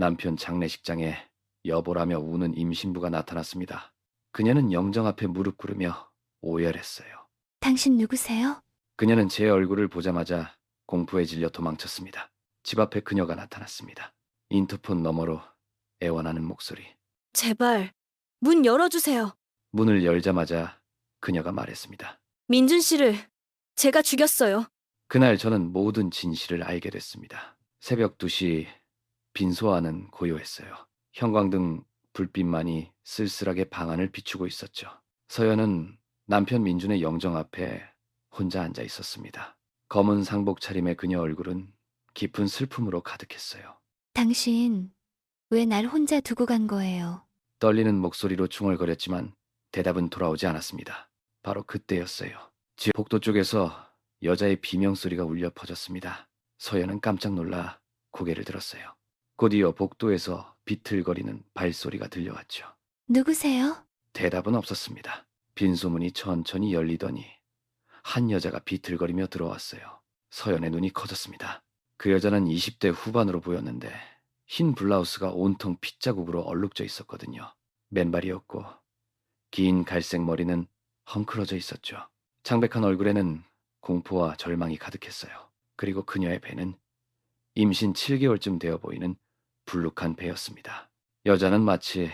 남편 장례식장에 여보라며 우는 임신부가 나타났습니다. 그녀는 영정 앞에 무릎 꿇으며 오열했어요. 당신 누구세요? 그녀는 제 얼굴을 보자마자 공포에 질려 도망쳤습니다. 집 앞에 그녀가 나타났습니다. 인터폰 너머로 애원하는 목소리. 제발, 문 열어주세요. 문을 열자마자 그녀가 말했습니다. 민준 씨를 제가 죽였어요. 그날 저는 모든 진실을 알게 됐습니다. 새벽 2시 빈소 안은 고요했어요. 형광등 불빛만이 쓸쓸하게 방 안을 비추고 있었죠. 서연은 남편 민준의 영정 앞에 혼자 앉아 있었습니다. 검은 상복 차림의 그녀 얼굴은 깊은 슬픔으로 가득했어요. 당신 왜 날 혼자 두고 간 거예요? 떨리는 목소리로 중얼거렸지만 대답은 돌아오지 않았습니다. 바로 그때였어요. 집 복도 쪽에서 여자의 비명소리가 울려 퍼졌습니다. 서연은 깜짝 놀라 고개를 들었어요. 곧이어 복도에서 비틀거리는 발소리가 들려왔죠. 누구세요? 대답은 없었습니다. 빈소문이 천천히 열리더니 한 여자가 비틀거리며 들어왔어요. 서연의 눈이 커졌습니다. 그 여자는 20대 후반으로 보였는데 흰 블라우스가 온통 핏자국으로 얼룩져 있었거든요. 맨발이었고 긴 갈색 머리는 헝클어져 있었죠. 창백한 얼굴에는 공포와 절망이 가득했어요. 그리고 그녀의 배는 임신 7개월쯤 되어 보이는 불룩한 배였습니다. 여자는 마치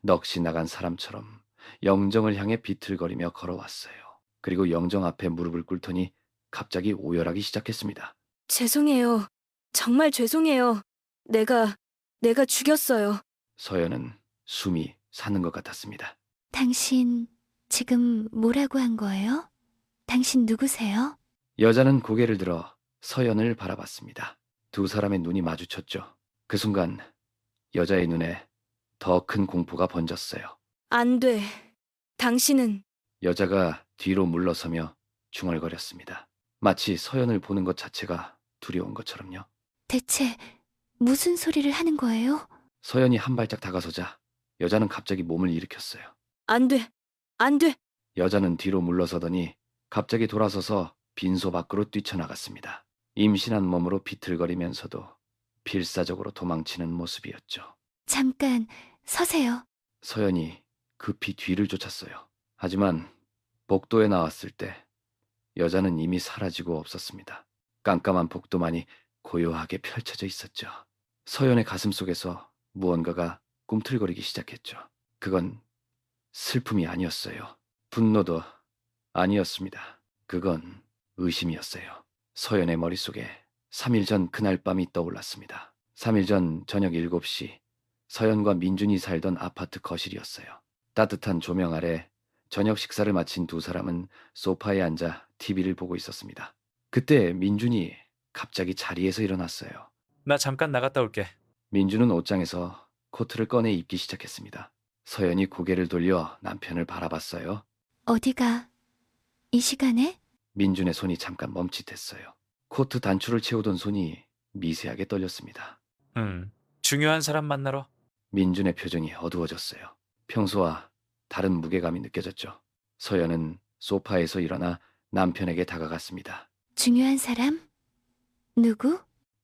넋이 나간 사람처럼 영정을 향해 비틀거리며 걸어왔어요. 그리고 영정 앞에 무릎을 꿇더니 갑자기 오열하기 시작했습니다. 죄송해요. 정말 죄송해요. 내가 죽였어요. 서연은 숨이 사는 것 같았습니다. 당신 지금 뭐라고 한 거예요? 당신 누구세요? 여자는 고개를 들어 서연을 바라봤습니다. 두 사람의 눈이 마주쳤죠. 그 순간 여자의 눈에 더 큰 공포가 번졌어요. 안 돼. 당신은 여자가 뒤로 물러서며 중얼거렸습니다. 마치 서연을 보는 것 자체가 두려운 것처럼요. 대체 무슨 소리를 하는 거예요? 서연이 한 발짝 다가서자 여자는 갑자기 몸을 일으켰어요. 안 돼. 안 돼. 여자는 뒤로 물러서더니 갑자기 돌아서서 빈소 밖으로 뛰쳐나갔습니다. 임신한 몸으로 비틀거리면서도 필사적으로 도망치는 모습이었죠. 잠깐 서세요. 서연이 급히 뒤를 쫓았어요. 하지만 복도에 나왔을 때 여자는 이미 사라지고 없었습니다. 깜깜한 복도만이 고요하게 펼쳐져 있었죠. 서연의 가슴 속에서 무언가가 꿈틀거리기 시작했죠. 그건 슬픔이 아니었어요. 분노도 아니었습니다. 그건 의심이었어요. 서연의 머릿속에 3일 전 그날 밤이 떠올랐습니다. 3일 전 저녁 7시 서연과 민준이 살던 아파트 거실이었어요. 따뜻한 조명 아래 저녁 식사를 마친 두 사람은 소파에 앉아 TV를 보고 있었습니다. 그때 민준이 갑자기 자리에서 일어났어요. 나 잠깐 나갔다 올게. 민준은 옷장에서 코트를 꺼내 입기 시작했습니다. 서연이 고개를 돌려 남편을 바라봤어요. 어디가? 이 시간에? 민준의 손이 잠깐 멈칫했어요. 코트 단추를 채우던 손이 미세하게 떨렸습니다. 중요한 사람 만나러? 민준의 표정이 어두워졌어요. 평소와 다른 무게감이 느껴졌죠. 서연은 소파에서 일어나 남편에게 다가갔습니다. 중요한 사람? 누구?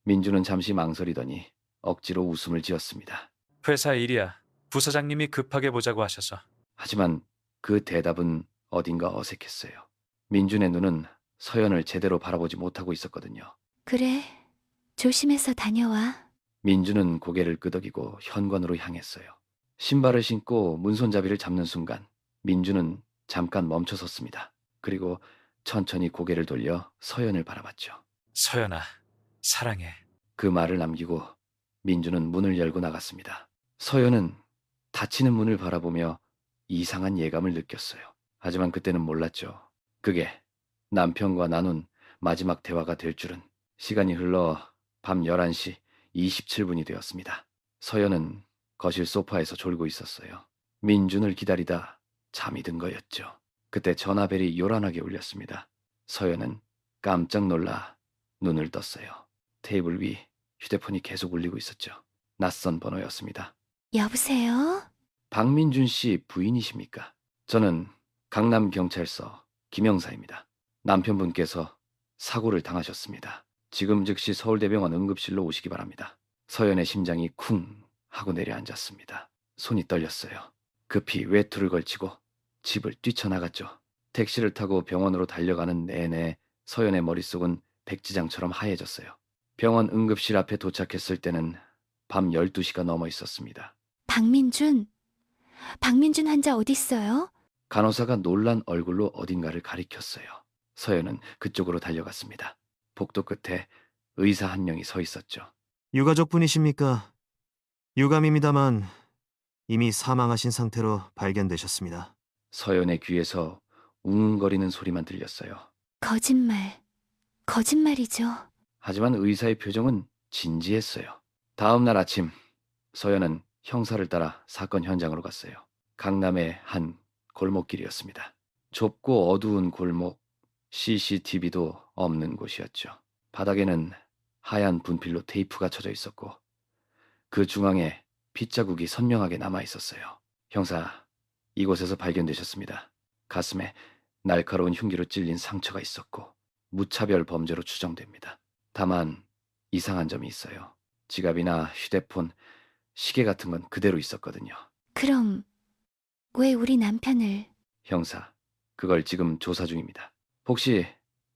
민준은 잠시 망설이더니 억지로 웃음을 지었습니다. 회사 일이야. 부사장님이 급하게 보자고 하셔서. 하지만 그 대답은 어딘가 어색했어요. 민준의 눈은 서연을 제대로 바라보지 못하고 있었거든요. 그래. 조심해서 다녀와. 민준은 고개를 끄덕이고 현관으로 향했어요. 신발을 신고 문손잡이를 잡는 순간 민준은 잠깐 멈춰섰습니다. 그리고 천천히 고개를 돌려 서연을 바라봤죠. 서연아, 사랑해. 그 말을 남기고 민준은 문을 열고 나갔습니다. 서연은 닫히는 문을 바라보며 이상한 예감을 느꼈어요. 하지만 그때는 몰랐죠. 그게 남편과 나눈 마지막 대화가 될 줄은. 시간이 흘러 밤 11시 27분이 되었습니다. 서연은 거실 소파에서 졸고 있었어요. 민준을 기다리다 잠이 든 거였죠. 그때 전화벨이 요란하게 울렸습니다. 서연은 깜짝 놀라 눈을 떴어요. 테이블 위 휴대폰이 계속 울리고 있었죠. 낯선 번호였습니다. 여보세요? 박민준 씨 부인이십니까? 저는 강남경찰서 김영사입니다. 남편분께서 사고를 당하셨습니다. 지금 즉시 서울대병원 응급실로 오시기 바랍니다. 서연의 심장이 쿵 하고 내려앉았습니다. 손이 떨렸어요. 급히 외투를 걸치고 집을 뛰쳐나갔죠. 택시를 타고 병원으로 달려가는 내내 서연의 머릿속은 백지장처럼 하얘졌어요. 병원 응급실 앞에 도착했을 때는 밤 12시가 넘어 있었습니다. 박민준? 박민준 환자 어딨어요? 간호사가 놀란 얼굴로 어딘가를 가리켰어요. 서연은 그쪽으로 달려갔습니다. 복도 끝에 의사 한 명이 서 있었죠. 유가족분이십니까? 유감입니다만 이미 사망하신 상태로 발견되셨습니다. 서연의 귀에서 웅웅거리는 소리만 들렸어요. 거짓말. 거짓말이죠. 하지만 의사의 표정은 진지했어요. 다음 날 아침, 서연은 형사를 따라 사건 현장으로 갔어요. 강남의 한 골목길이었습니다. 좁고 어두운 골목, CCTV도 없는 곳이었죠. 바닥에는 하얀 분필로 테이프가 쳐져 있었고 그 중앙에 핏자국이 선명하게 남아 있었어요. 형사, 이곳에서 발견되셨습니다. 가슴에 날카로운 흉기로 찔린 상처가 있었고 무차별 범죄로 추정됩니다. 다만 이상한 점이 있어요. 지갑이나 휴대폰, 시계 같은 건 그대로 있었거든요. 그럼 왜 우리 남편을... 형사, 그걸 지금 조사 중입니다. 혹시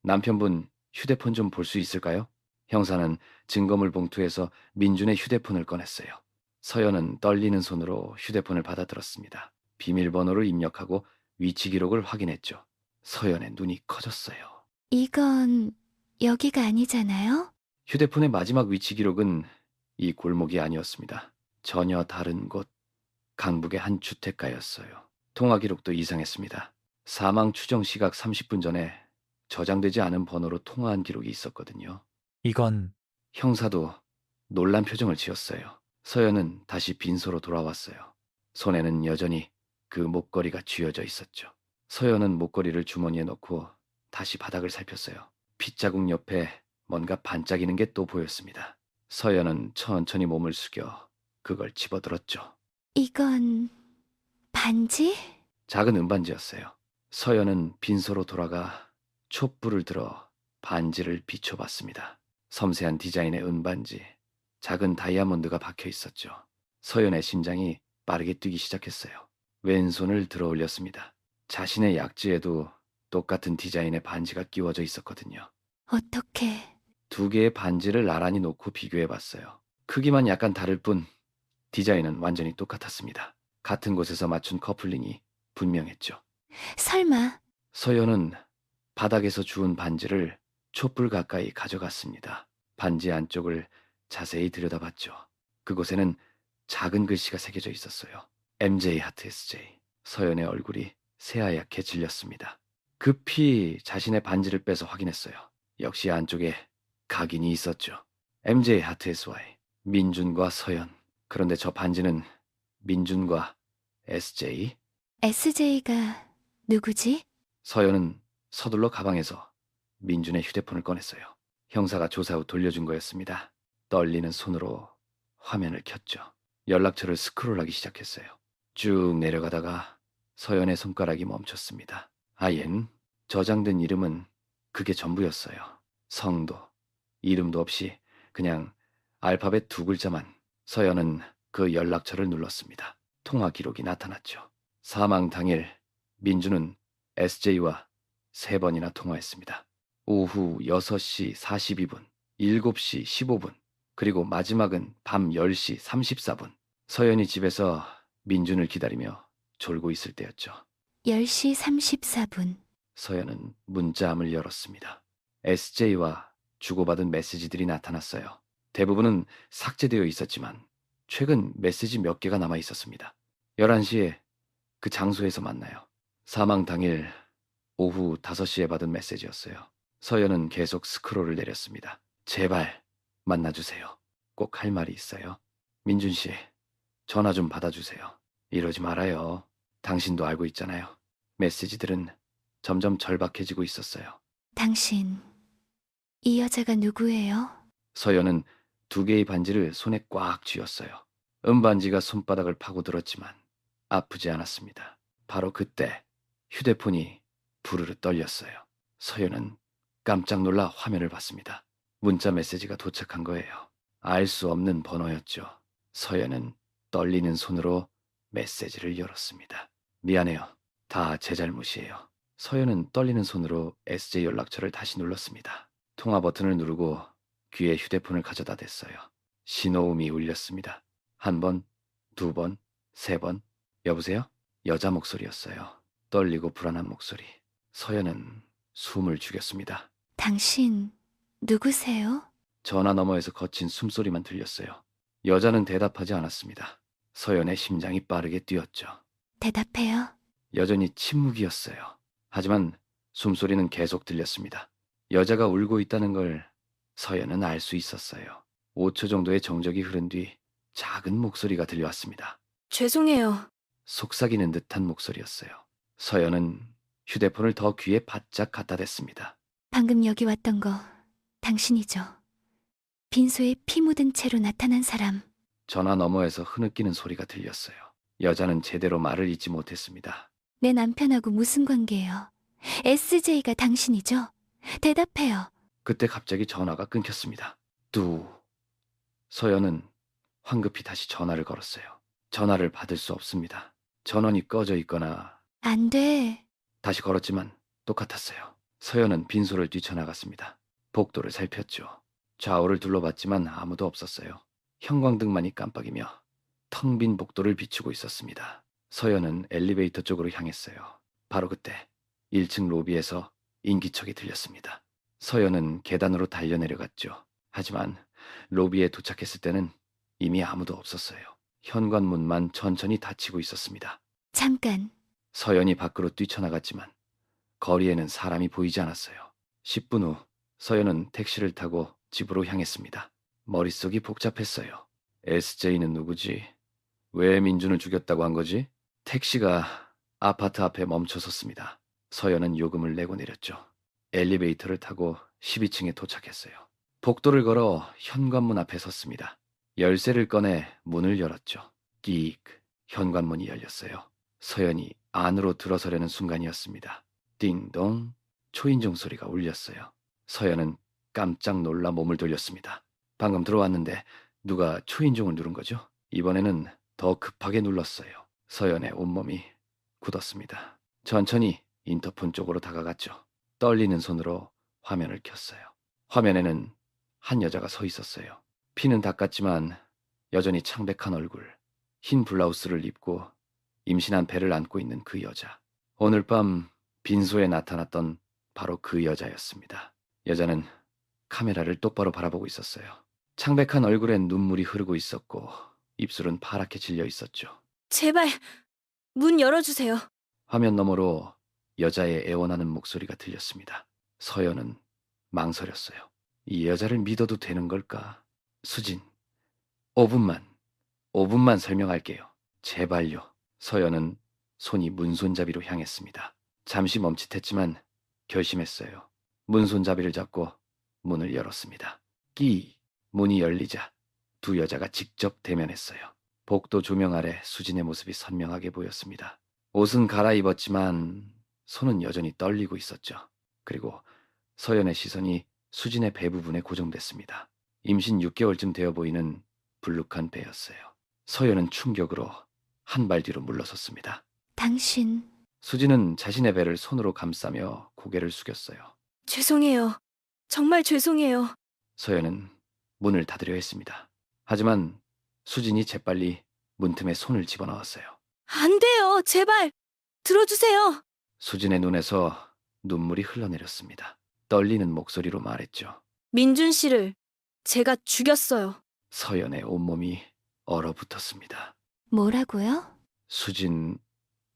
남편분 휴대폰 좀 볼 수 있을까요? 형사는 증거물 봉투에서 민준의 휴대폰을 꺼냈어요. 서연은 떨리는 손으로 휴대폰을 받아들었습니다. 비밀번호를 입력하고 위치 기록을 확인했죠. 서연의 눈이 커졌어요. 이건 여기가 아니잖아요? 휴대폰의 마지막 위치 기록은 이 골목이 아니었습니다. 전혀 다른 곳, 강북의 한 주택가였어요. 통화 기록도 이상했습니다. 사망 추정 시각 30분 전에 저장되지 않은 번호로 통화한 기록이 있었거든요. 이건 형사도 놀란 표정을 지었어요. 서연은 다시 빈소로 돌아왔어요. 손에는 여전히 그 목걸이가 쥐어져 있었죠. 서연은 목걸이를 주머니에 넣고 다시 바닥을 살폈어요. 핏자국 옆에 뭔가 반짝이는 게 또 보였습니다. 서연은 천천히 몸을 숙여 그걸 집어들었죠. 이건... 반지? 작은 은반지였어요. 서연은 빈소로 돌아가 촛불을 들어 반지를 비춰봤습니다. 섬세한 디자인의 은반지, 작은 다이아몬드가 박혀 있었죠. 서연의 심장이 빠르게 뛰기 시작했어요. 왼손을 들어 올렸습니다. 자신의 약지에도 똑같은 디자인의 반지가 끼워져 있었거든요. 어떻게... 두 개의 반지를 나란히 놓고 비교해봤어요. 크기만 약간 다를 뿐 디자인은 완전히 똑같았습니다. 같은 곳에서 맞춘 커플링이 분명했죠. 설마... 서연은 바닥에서 주운 반지를 촛불 가까이 가져갔습니다. 반지 안쪽을 자세히 들여다봤죠. 그곳에는 작은 글씨가 새겨져 있었어요. MJ 하트 SJ. 서연의 얼굴이 새하얗게 질렸습니다. 급히 자신의 반지를 빼서 확인했어요. 역시 안쪽에 각인이 있었죠. MJ 하트 SY. 민준과 서연. 그런데 저 반지는 민준과 SJ? SJ가 누구지? 서연은 서둘러 가방에서 민준의 휴대폰을 꺼냈어요. 형사가 조사 후 돌려준 거였습니다. 떨리는 손으로 화면을 켰죠. 연락처를 스크롤하기 시작했어요. 쭉 내려가다가 서연의 손가락이 멈췄습니다. 아옌, 저장된 이름은 그게 전부였어요. 성도, 이름도 없이 그냥 알파벳 두 글자만. 서연은 그 연락처를 눌렀습니다. 통화 기록이 나타났죠. 사망 당일 민주는 SJ와 3번이나 통화했습니다. 오후 6시 42분, 7시 15분, 그리고 마지막은 밤 10시 34분. 서연이 집에서 민준을 기다리며 졸고 있을 때였죠. 10시 34분. 서연은 문자함을 열었습니다. SJ와 주고받은 메시지들이 나타났어요. 대부분은 삭제되어 있었지만 최근 메시지 몇 개가 남아 있었습니다. 11시에 그 장소에서 만나요. 사망 당일 오후 5시에 받은 메시지였어요. 서연은 계속 스크롤을 내렸습니다. 제발 만나주세요. 꼭 할 말이 있어요. 민준 씨, 전화 좀 받아주세요. 이러지 말아요. 당신도 알고 있잖아요. 메시지들은 점점 절박해지고 있었어요. 당신... 이 여자가 누구예요? 서연은 2개의 반지를 손에 꽉 쥐었어요. 은반지가 손바닥을 파고들었지만 아프지 않았습니다. 바로 그때 휴대폰이 부르르 떨렸어요. 서연은 깜짝 놀라 화면을 봤습니다. 문자 메시지가 도착한 거예요. 알 수 없는 번호였죠. 서연은 떨리는 손으로 메시지를 열었습니다. 미안해요. 다 제 잘못이에요. 서연은 떨리는 손으로 SJ 연락처를 다시 눌렀습니다. 통화 버튼을 누르고 귀에 휴대폰을 가져다 댔어요. 신호음이 울렸습니다. 한 번, 두 번, 세 번. 여보세요? 여자 목소리였어요. 떨리고 불안한 목소리. 서연은 숨을 죽였습니다. 당신 누구세요? 전화 너머에서 거친 숨소리만 들렸어요. 여자는 대답하지 않았습니다. 서연의 심장이 빠르게 뛰었죠. 대답해요. 여전히 침묵이었어요. 하지만 숨소리는 계속 들렸습니다. 여자가 울고 있다는 걸 서연은 알 수 있었어요. 5초 정도의 정적이 흐른 뒤 작은 목소리가 들려왔습니다. 죄송해요. 속삭이는 듯한 목소리였어요. 서연은 휴대폰을 더 귀에 바짝 갖다 댔습니다. 방금 여기 왔던 거 당신이죠. 빈소에 피 묻은 채로 나타난 사람. 전화 너머에서 흐느끼는 소리가 들렸어요. 여자는 제대로 말을 잇지 못했습니다. 내 남편하고 무슨 관계예요? SJ가 당신이죠? 대답해요. 그때 갑자기 전화가 끊겼습니다. 뚜. 서연은 황급히 다시 전화를 걸었어요. 전화를 받을 수 없습니다. 전원이 꺼져 있거나 안 돼. 다시 걸었지만 똑같았어요. 서연은 빈소를 뛰쳐나갔습니다. 복도를 살폈죠. 좌우를 둘러봤지만 아무도 없었어요. 형광등만이 깜빡이며 텅 빈 복도를 비추고 있었습니다. 서연은 엘리베이터 쪽으로 향했어요. 바로 그때 1층 로비에서 인기척이 들렸습니다. 서연은 계단으로 달려내려갔죠. 하지만 로비에 도착했을 때는 이미 아무도 없었어요. 현관문만 천천히 닫히고 있었습니다. 잠깐. 서연이 밖으로 뛰쳐나갔지만 거리에는 사람이 보이지 않았어요. 10분 후 서연은 택시를 타고 집으로 향했습니다. 머릿속이 복잡했어요. SJ는 누구지? 왜 민준을 죽였다고 한 거지? 택시가 아파트 앞에 멈춰섰습니다. 서연은 요금을 내고 내렸죠. 엘리베이터를 타고 12층에 도착했어요. 복도를 걸어 현관문 앞에 섰습니다. 열쇠를 꺼내 문을 열었죠. 끼익. 현관문이 열렸어요. 서연이 안으로 들어서려는 순간이었습니다. 띵동. 초인종 소리가 울렸어요. 서연은 깜짝 놀라 몸을 돌렸습니다. 방금 들어왔는데 누가 초인종을 누른 거죠? 이번에는 더 급하게 눌렀어요. 서연의 온몸이 굳었습니다. 천천히 인터폰 쪽으로 다가갔죠. 떨리는 손으로 화면을 켰어요. 화면에는 한 여자가 서 있었어요. 피는 닦았지만 여전히 창백한 얼굴, 흰 블라우스를 입고 임신한 배를 안고 있는 그 여자. 오늘 밤 빈소에 나타났던 바로 그 여자였습니다. 여자는 카메라를 똑바로 바라보고 있었어요. 창백한 얼굴엔 눈물이 흐르고 있었고 입술은 파랗게 질려 있었죠. 제발 문 열어주세요. 화면 너머로 여자의 애원하는 목소리가 들렸습니다. 서연은 망설였어요. 이 여자를 믿어도 되는 걸까? 수진, 5분만 설명할게요. 제발요. 서연은 손이 문손잡이로 향했습니다. 잠시 멈칫했지만 결심했어요. 문손잡이를 잡고 문을 열었습니다. 끼! 문이 열리자 두 여자가 직접 대면했어요. 복도 조명 아래 수진의 모습이 선명하게 보였습니다. 옷은 갈아입었지만 손은 여전히 떨리고 있었죠. 그리고 서연의 시선이 수진의 배 부분에 고정됐습니다. 임신 6개월쯤 되어 보이는 불룩한 배였어요. 서연은 충격으로 한 발 뒤로 물러섰습니다. 당신. 수진은 자신의 배를 손으로 감싸며 고개를 숙였어요. 죄송해요. 정말 죄송해요. 서연은 문을 닫으려 했습니다. 하지만 수진이 재빨리 문틈에 손을 집어넣었어요. 안 돼요. 제발 들어주세요. 수진의 눈에서 눈물이 흘러내렸습니다. 떨리는 목소리로 말했죠. 민준 씨를 제가 죽였어요. 서연의 온몸이 얼어붙었습니다. 뭐라고요? 수진,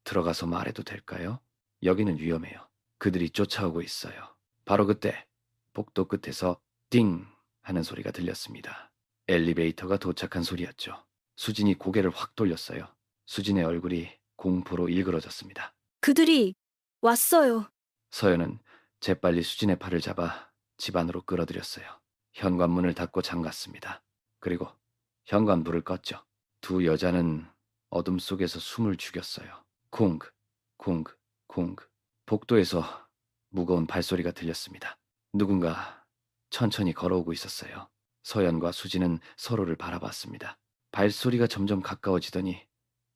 들어가서 말해도 될까요? 여기는 위험해요. 그들이 쫓아오고 있어요. 바로 그때 복도 끝에서 띵 하는 소리가 들렸습니다. 엘리베이터가 도착한 소리였죠. 수진이 고개를 확 돌렸어요. 수진의 얼굴이 공포로 일그러졌습니다. 그들이 왔어요. 서연은 재빨리 수진의 팔을 잡아 집 안으로 끌어들였어요. 현관문을 닫고 잠갔습니다. 그리고 현관불을 껐죠. 두 여자는 어둠 속에서 숨을 죽였어요. 쿵, 쿵, 쿵. 복도에서 무거운 발소리가 들렸습니다. 누군가 천천히 걸어오고 있었어요. 서연과 수진은 서로를 바라봤습니다. 발소리가 점점 가까워지더니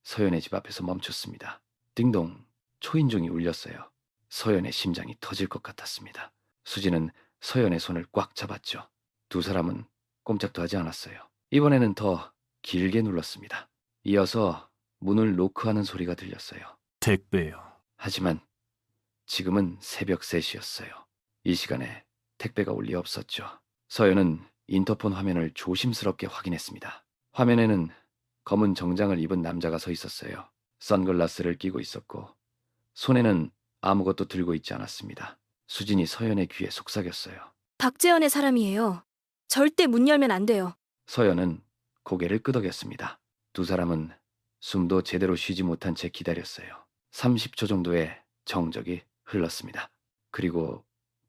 서연의 집 앞에서 멈췄습니다. 띵동, 초인종이 울렸어요. 서연의 심장이 터질 것 같았습니다. 수진은 서연의 손을 꽉 잡았죠. 두 사람은 꼼짝도 하지 않았어요. 이번에는 더 길게 눌렀습니다. 이어서 문을 노크하는 소리가 들렸어요. 택배요. 하지만 지금은 새벽 3시였어요. 이 시간에 택배가 올 리 없었죠. 서연은 인터폰 화면을 조심스럽게 확인했습니다. 화면에는 검은 정장을 입은 남자가 서 있었어요. 선글라스를 끼고 있었고 손에는 아무것도 들고 있지 않았습니다. 수진이 서연의 귀에 속삭였어요. 박재현의 사람이에요. 절대 문 열면 안 돼요. 서연은 고개를 끄덕였습니다. 두 사람은 숨도 제대로 쉬지 못한 채 기다렸어요. 30초 정도의 정적이 흘렀습니다. 그리고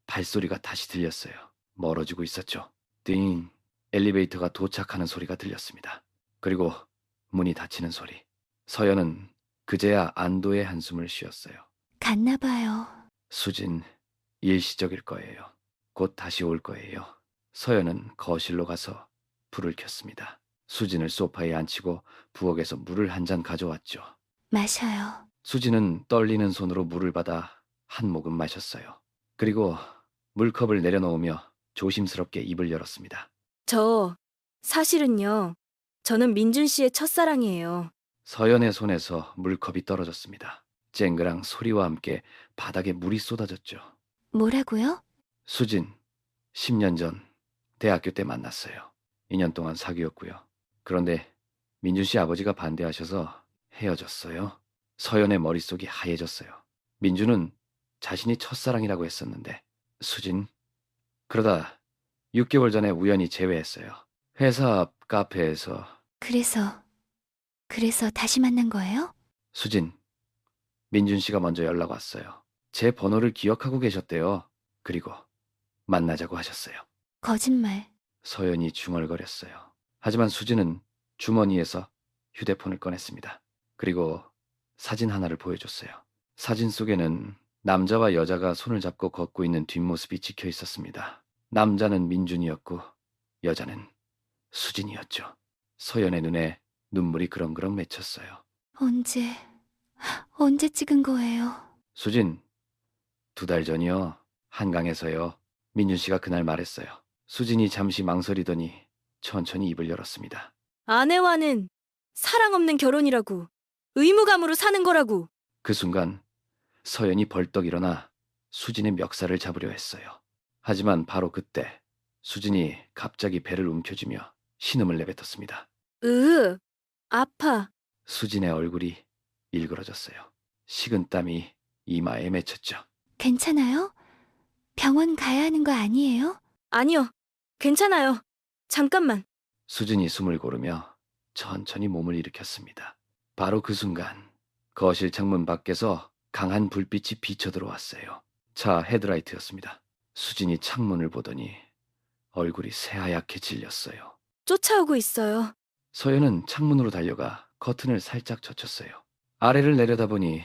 발소리가 다시 들렸어요. 멀어지고 있었죠. 띵, 엘리베이터가 도착하는 소리가 들렸습니다. 그리고 문이 닫히는 소리. 서연은 그제야 안도의 한숨을 쉬었어요. 갔나 봐요. 수진, 일시적일 거예요. 곧 다시 올 거예요. 서연은 거실로 가서 불을 켰습니다. 수진을 소파에 앉히고 부엌에서 물을 한 잔 가져왔죠. 마셔요. 수진은 떨리는 손으로 물을 받아 한 모금 마셨어요. 그리고 물컵을 내려놓으며 조심스럽게 입을 열었습니다. 사실은요. 저는 민준 씨의 첫사랑이에요. 서연의 손에서 물컵이 떨어졌습니다. 쨍그랑 소리와 함께 바닥에 물이 쏟아졌죠. 뭐라고요? 수진, 10년 전 대학교 때 만났어요. 2년 동안 사귀었고요. 그런데 민준 씨 아버지가 반대하셔서 헤어졌어요. 서연의 머릿속이 하얘졌어요. 민준은 자신이 첫사랑이라고 했었는데 수진, 그러다 6개월 전에 우연히 재회했어요. 회사 앞 카페에서. 그래서 다시 만난 거예요? 수진, 민준 씨가 먼저 연락 왔어요. 제 번호를 기억하고 계셨대요. 그리고 만나자고 하셨어요. 거짓말. 서연이 중얼거렸어요. 하지만 수진은 주머니에서 휴대폰을 꺼냈습니다. 그리고 사진 하나를 보여줬어요. 사진 속에는 남자와 여자가 손을 잡고 걷고 있는 뒷모습이 찍혀 있었습니다. 남자는 민준이었고 여자는 수진이었죠. 서연의 눈에 눈물이 그렁그렁 맺혔어요. 언제 찍은 거예요? 수진, 2달 전이요. 한강에서요. 민준 씨가 그날 말했어요. 수진이 잠시 망설이더니 천천히 입을 열었습니다. 아내와는 사랑 없는 결혼이라고. 의무감으로 사는 거라고. 그 순간 서연이 벌떡 일어나 수진의 멱살을 잡으려 했어요. 하지만 바로 그때 수진이 갑자기 배를 움켜쥐며 신음을 내뱉었습니다. 아파. 수진의 얼굴이 일그러졌어요. 식은땀이 이마에 맺혔죠. 괜찮아요? 병원 가야 하는 거 아니에요? 아니요. 괜찮아요. 잠깐만. 수진이 숨을 고르며 천천히 몸을 일으켰습니다. 바로 그 순간 거실 창문 밖에서 강한 불빛이 비쳐 들어왔어요. 차 헤드라이트였습니다. 수진이 창문을 보더니 얼굴이 새하얗게 질렸어요. 쫓아오고 있어요. 서연은 창문으로 달려가 커튼을 살짝 젖혔어요. 아래를 내려다보니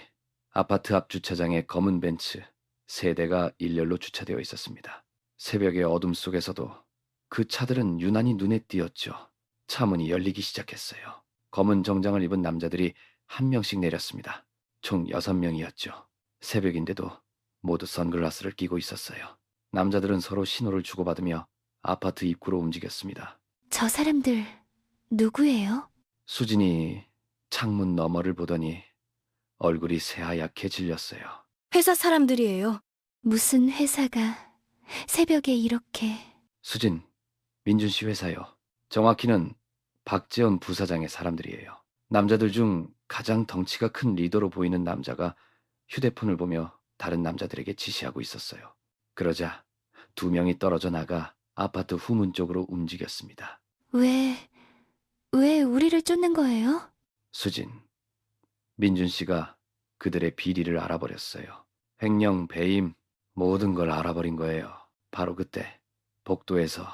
아파트 앞 주차장에 검은 벤츠 3대가 일렬로 주차되어 있었습니다. 새벽의 어둠 속에서도 그 차들은 유난히 눈에 띄었죠. 차 문이 열리기 시작했어요. 검은 정장을 입은 남자들이 한 명씩 내렸습니다. 총 6명이었죠. 새벽인데도 모두 선글라스를 끼고 있었어요. 남자들은 서로 신호를 주고받으며 아파트 입구로 움직였습니다. 저 사람들 누구예요? 수진이 창문 너머를 보더니 얼굴이 새하얗게 질렸어요. 회사 사람들이에요. 무슨 회사가 새벽에 이렇게... 수진, 민준 씨 회사요. 정확히는 박재원 부사장의 사람들이에요. 남자들 중 가장 덩치가 큰 리더로 보이는 남자가 휴대폰을 보며 다른 남자들에게 지시하고 있었어요. 그러자 2명이 떨어져 나가 아파트 후문 쪽으로 움직였습니다. 왜 우리를 쫓는 거예요? 수진, 민준 씨가 그들의 비리를 알아버렸어요. 횡령, 배임, 모든 걸 알아버린 거예요. 바로 그때 복도에서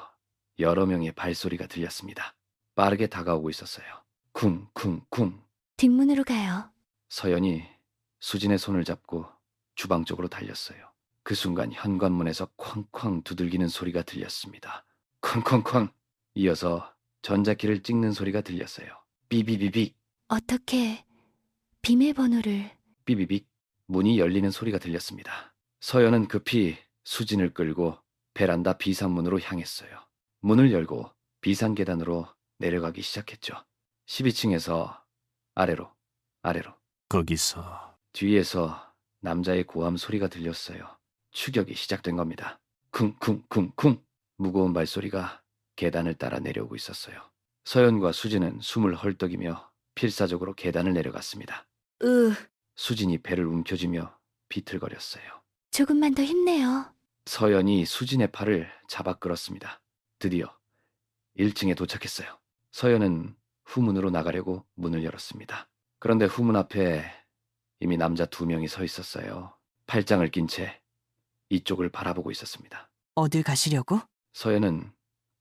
여러 명의 발소리가 들렸습니다. 빠르게 다가오고 있었어요. 쿵쿵쿵. 뒷문으로 가요. 서연이 수진의 손을 잡고 주방 쪽으로 달렸어요. 그 순간 현관문에서 쾅쾅 두들기는 소리가 들렸습니다. 쾅쾅쾅. 이어서 전자키를 찍는 소리가 들렸어요. 삐비비빅, 어떻게 비밀번호를... 삐비빅. 문이 열리는 소리가 들렸습니다. 서연은 급히 수진을 끌고 베란다 비상문으로 향했어요. 문을 열고 비상계단으로 내려가기 시작했죠. 12층에서 아래로, 아래로. 거기서 뒤에서 남자의 고함 소리가 들렸어요. 추격이 시작된 겁니다. 쿵쿵쿵쿵. 무거운 발소리가 계단을 따라 내려오고 있었어요. 서연과 수진은 숨을 헐떡이며 필사적으로 계단을 내려갔습니다. 수진이 배를 움켜쥐며 비틀거렸어요. 조금만 더 힘내요. 서연이 수진의 팔을 잡아 끌었습니다. 드디어 1층에 도착했어요. 서연은 후문으로 나가려고 문을 열었습니다. 그런데 후문 앞에 이미 남자 2명이 서 있었어요. 팔짱을 낀 채 이쪽을 바라보고 있었습니다. 어딜 가시려고? 서연은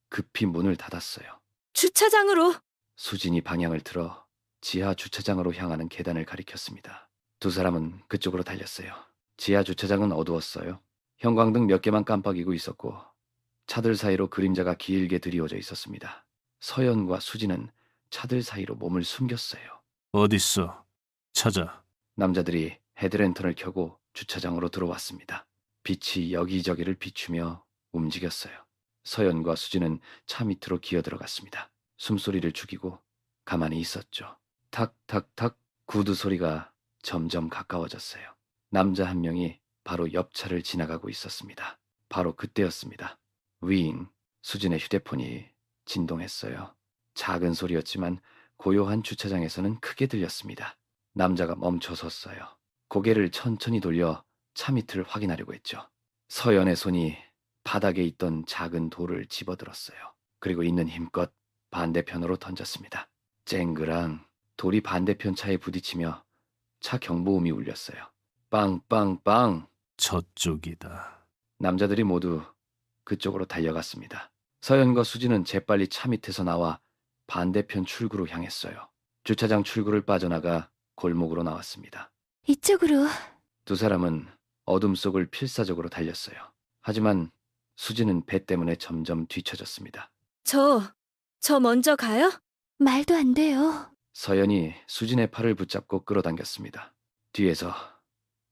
급히 문을 닫았어요. 주차장으로. 수진이 방향을 틀어 지하 주차장으로 향하는 계단을 가리켰습니다. 2 사람은 그쪽으로 달렸어요. 지하 주차장은 어두웠어요. 형광등 몇 개만 깜빡이고 있었고 차들 사이로 그림자가 길게 드리워져 있었습니다. 서연과 수진은 차들 사이로 몸을 숨겼어요. 어딨어? 찾아. 남자들이 헤드랜턴을 켜고 주차장으로 들어왔습니다. 빛이 여기저기를 비추며 움직였어요. 서연과 수진은 차 밑으로 기어들어갔습니다. 숨소리를 죽이고 가만히 있었죠. 탁탁탁 구두 소리가 점점 가까워졌어요. 남자 한 명이 바로 옆 차를 지나가고 있었습니다. 바로 그때였습니다. 윙, 수진의 휴대폰이 진동했어요. 작은 소리였지만 고요한 주차장에서는 크게 들렸습니다. 남자가 멈춰 섰어요. 고개를 천천히 돌려 차 밑을 확인하려고 했죠. 서연의 손이 바닥에 있던 작은 돌을 집어들었어요. 그리고 있는 힘껏 반대편으로 던졌습니다. 쨍그랑 돌이 반대편 차에 부딪히며 차 경보음이 울렸어요. 빵빵빵. 저쪽이다. 남자들이 모두 그쪽으로 달려갔습니다. 서연과 수진은 재빨리 차 밑에서 나와 반대편 출구로 향했어요. 주차장 출구를 빠져나가 골목으로 나왔습니다. 이쪽으로. 2 사람은 어둠 속을 필사적으로 달렸어요. 하지만 수진은 배 때문에 점점 뒤처졌습니다. 저 먼저 가요? 말도 안 돼요. 서연이 수진의 팔을 붙잡고 끌어당겼습니다. 뒤에서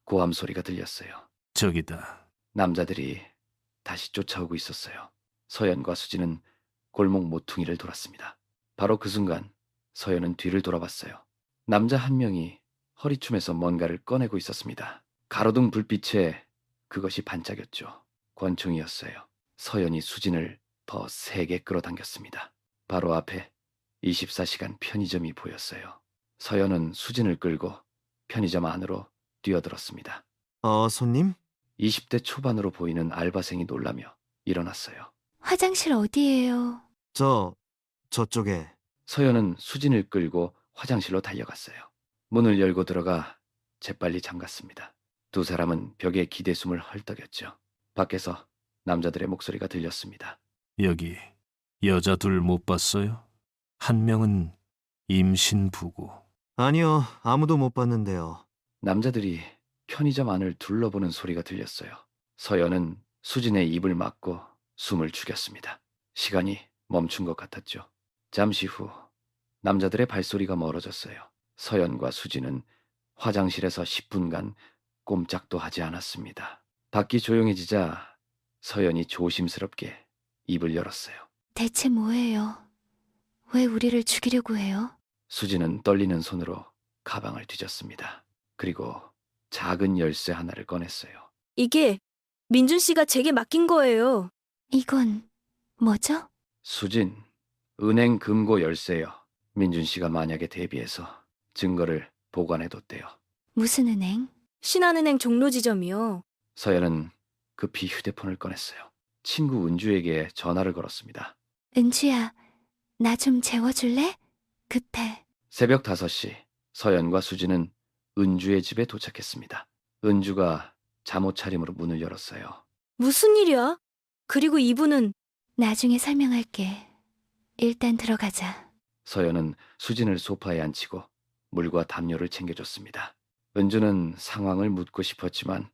고함 소리가 들렸어요. 저기다. 남자들이 다시 쫓아오고 있었어요. 서연과 수진은 골목 모퉁이를 돌았습니다. 바로 그 순간 서연은 뒤를 돌아봤어요. 남자 한 명이 허리춤에서 뭔가를 꺼내고 있었습니다. 가로등 불빛에 그것이 반짝였죠. 권총이었어요. 서연이 수진을 더 세게 끌어당겼습니다. 바로 앞에 24시간 편의점이 보였어요. 서연은 수진을 끌고 편의점 안으로 뛰어들었습니다. 손님? 20대 초반으로 보이는 알바생이 놀라며 일어났어요. 화장실 어디예요? 저쪽에. 서연은 수진을 끌고 화장실로 달려갔어요. 문을 열고 들어가 재빨리 잠갔습니다. 2 사람은 벽에 기대숨을 헐떡였죠. 밖에서 남자들의 목소리가 들렸습니다. 여기 여자 둘 못 봤어요? 한 명은 임신부고. 아니요, 아무도 못 봤는데요. 남자들이 편의점 안을 둘러보는 소리가 들렸어요. 서연은 수진의 입을 막고 숨을 죽였습니다. 시간이 멈춘 것 같았죠. 잠시 후 남자들의 발소리가 멀어졌어요. 서연과 수진은 화장실에서 10분간 꼼짝도 하지 않았습니다. 밖이 조용해지자 서연이 조심스럽게 입을 열었어요. 대체 뭐예요? 왜 우리를 죽이려고 해요? 수진은 떨리는 손으로 가방을 뒤졌습니다. 그리고 작은 열쇠 하나를 꺼냈어요. 이게 민준 씨가 제게 맡긴 거예요. 이건 뭐죠? 수진, 은행 금고 열쇠요. 민준 씨가 만약에 대비해서 증거를 보관해뒀대요. 무슨 은행? 신한은행 종로 지점이요. 서연은 급히 휴대폰을 꺼냈어요. 친구 은주에게 전화를 걸었습니다. 은주야, 나 좀 재워줄래? 급해. 새벽 5시 서연과 수진은 은주의 집에 도착했습니다. 은주가 잠옷 차림으로 문을 열었어요. 무슨 일이야? 그리고 이분은 나중에 설명할게. 일단 들어가자. 서연은 수진을 소파에 앉히고 물과 담요를 챙겨줬습니다. 은주는 상황을 묻고 싶었지만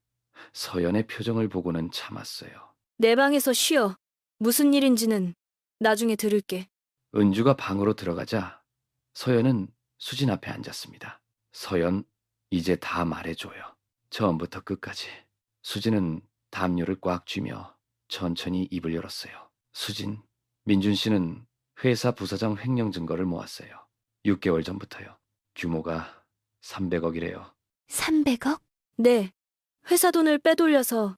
서연의 표정을 보고는 참았어요. 내 방에서 쉬어. 무슨 일인지는 나중에 들을게. 은주가 방으로 들어가자 서연은 수진 앞에 앉았습니다. 서연, 이제 다 말해줘요. 처음부터 끝까지. 수진은 담요를 꽉 쥐며 천천히 입을 열었어요. 수진, 민준 씨는 회사 부사장 횡령 증거를 모았어요. 6개월 전부터요. 규모가 300억이래요. 300억? 네. 회사 돈을 빼돌려서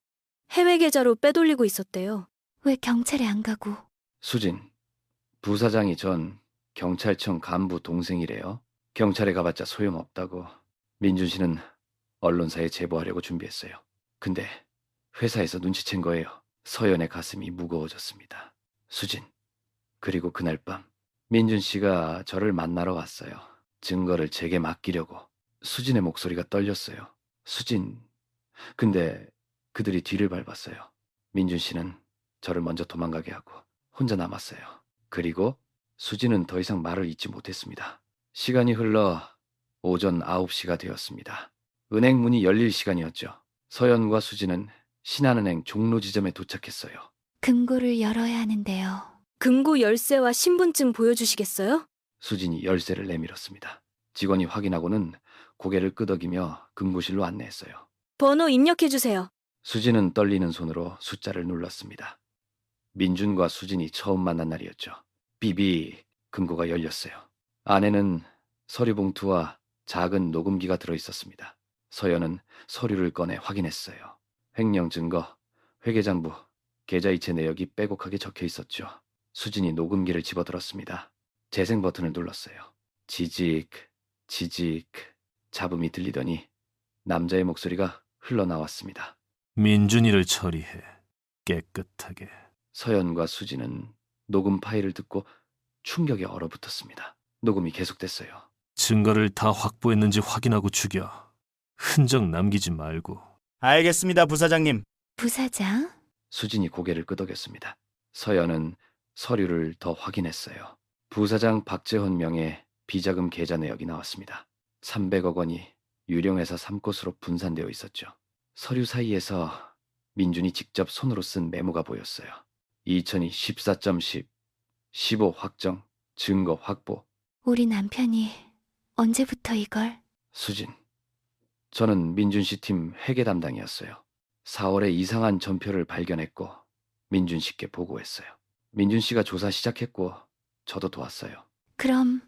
해외 계좌로 빼돌리고 있었대요. 왜 경찰에 안 가고? 수진, 부사장이 전 경찰청 간부 동생이래요. 경찰에 가봤자 소용없다고. 민준 씨는 언론사에 제보하려고 준비했어요. 근데 회사에서 눈치챈 거예요. 서연의 가슴이 무거워졌습니다. 수진, 그리고 그날 밤 민준 씨가 저를 만나러 왔어요. 증거를 제게 맡기려고. 수진의 목소리가 떨렸어요. 수진, 근데 그들이 뒤를 밟았어요. 민준 씨는 저를 먼저 도망가게 하고 혼자 남았어요. 그리고 수진은 더 이상 말을 잇지 못했습니다. 시간이 흘러 오전 9시가 되었습니다. 은행 문이 열릴 시간이었죠. 서연과 수진은 신한은행 종로 지점에 도착했어요. 금고를 열어야 하는데요. 금고 열쇠와 신분증 보여주시겠어요? 수진이 열쇠를 내밀었습니다. 직원이 확인하고는 고개를 끄덕이며 금고실로 안내했어요. 번호 입력해주세요. 수진은 떨리는 손으로 숫자를 눌렀습니다. 민준과 수진이 처음 만난 날이었죠. 삐비, 금고가 열렸어요. 안에는 서류 봉투와 작은 녹음기가 들어있었습니다. 서연은 서류를 꺼내 확인했어요. 횡령 증거, 회계장부, 계좌이체 내역이 빼곡하게 적혀 있었죠. 수진이 녹음기를 집어들었습니다. 재생 버튼을 눌렀어요. 지직, 지직, 잡음이 들리더니 남자의 목소리가 흘러나왔습니다. 민준이를 처리해. 깨끗하게. 서연과 수진은 녹음 파일을 듣고 충격에 얼어붙었습니다. 녹음이 계속됐어요. 증거를 다 확보했는지 확인하고 죽여. 흔적 남기지 말고. 알겠습니다, 부사장님. 부사장? 수진이 고개를 끄덕였습니다. 서연은 서류를 더 확인했어요. 부사장 박재헌 명의 비자금 계좌 내역이 나왔습니다. 300억 원이 유령회사 3곳으로 분산되어 있었죠. 서류 사이에서 민준이 직접 손으로 쓴 메모가 보였어요. 2002 14.10 15 확정, 증거 확보. 우리 남편이 언제부터 이걸? 수진, 저는 민준 씨 팀 회계 담당이었어요. 4월에 이상한 전표를 발견했고 민준 씨께 보고했어요. 민준 씨가 조사 시작했고 저도 도왔어요. 그럼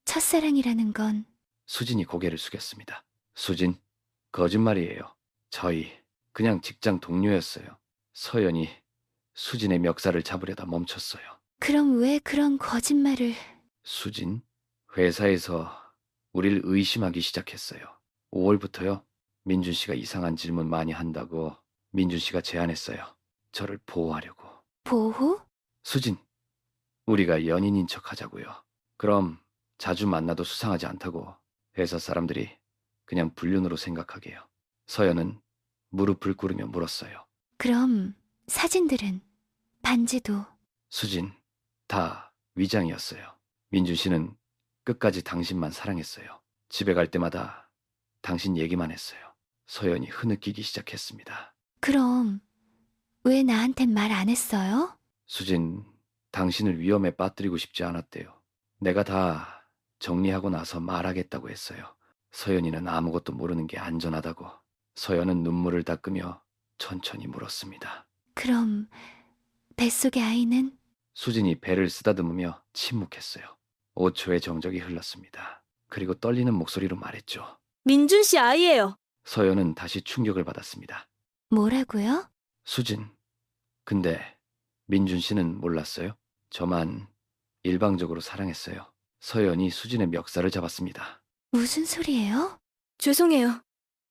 첫사랑이라는 건 수진이 고개를 숙였습니다. 수진, 거짓말이에요. 저희 그냥 직장 동료였어요. 서연이 수진의 멱살을 잡으려다 멈췄어요. 그럼 왜 그런 거짓말을? 수진, 회사에서 우릴 의심하기 시작했어요. 5월부터요. 민준 씨가 이상한 질문 많이 한다고 민준 씨가 제안했어요. 저를 보호하려고. 보호? 수진, 우리가 연인인 척 하자고요. 그럼 자주 만나도 수상하지 않다고 회사 사람들이 그냥 불륜으로 생각하게요. 서연은 무릎을 꿇으며 물었어요. 그럼 사진들은? 반지도? 수진, 다 위장이었어요. 민준 씨는 끝까지 당신만 사랑했어요. 집에 갈 때마다 당신 얘기만 했어요. 서연이 흐느끼기 시작했습니다. 그럼 왜 나한텐 말 안 했어요? 수진, 당신을 위험에 빠뜨리고 싶지 않았대요. 내가 다 정리하고 나서 말하겠다고 했어요. 서연이는 아무것도 모르는 게 안전하다고. 서연은 눈물을 닦으며 천천히 물었습니다. 그럼 뱃속의 아이는? 수진이 배를 쓰다듬으며 침묵했어요. 5초의 정적이 흘렀습니다. 그리고 떨리는 목소리로 말했죠. 민준 씨 아이예요. 서연은 다시 충격을 받았습니다. 뭐라고요? 수진, 근데 민준 씨는 몰랐어요? 저만 일방적으로 사랑했어요. 서연이 수진의 멱살을 잡았습니다. 무슨 소리예요? 죄송해요.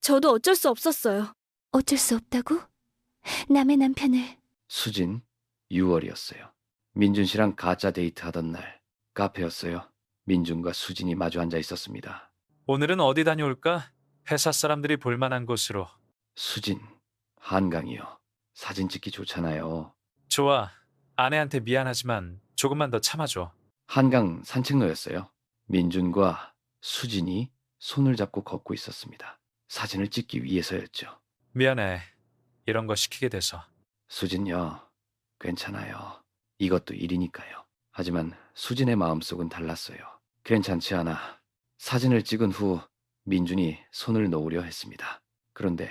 저도 어쩔 수 없었어요. 어쩔 수 없다고? 남의 남편을. 수진, 6월이었어요. 민준 씨랑 가짜 데이트 하던 날, 카페였어요. 민준과 수진이 마주 앉아 있었습니다. 오늘은 어디 다녀올까? 회사 사람들이 볼만한 곳으로. 수진, 한강이요. 사진 찍기 좋잖아요. 좋아. 아내한테 미안하지만 조금만 더 참아줘. 한강 산책로였어요. 민준과 수진이 손을 잡고 걷고 있었습니다. 사진을 찍기 위해서였죠. 미안해. 이런 거 시키게 돼서. 수진요, 괜찮아요. 이것도 일이니까요. 하지만 수진의 마음속은 달랐어요. 괜찮지 않아. 사진을 찍은 후 민준이 손을 놓으려 했습니다. 그런데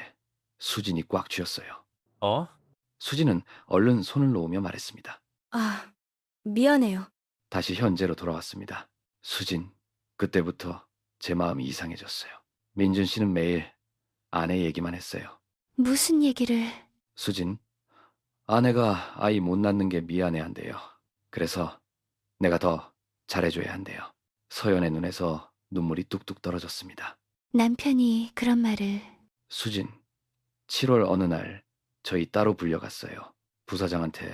수진이 꽉 쥐었어요. 어? 수진은 얼른 손을 놓으며 말했습니다. 아, 미안해요. 다시 현재로 돌아왔습니다. 수진, 그때부터 제 마음이 이상해졌어요. 민준 씨는 매일 아내 얘기만 했어요. 무슨 얘기를... 수진, 아내가 아이 못 낳는 게 미안해 한대요. 그래서 내가 더 잘해줘야 한대요. 서연의 눈에서 눈물이 뚝뚝 떨어졌습니다. 남편이 그런 말을... 수진, 7월 어느 날 저희 따로 불려갔어요. 부사장한테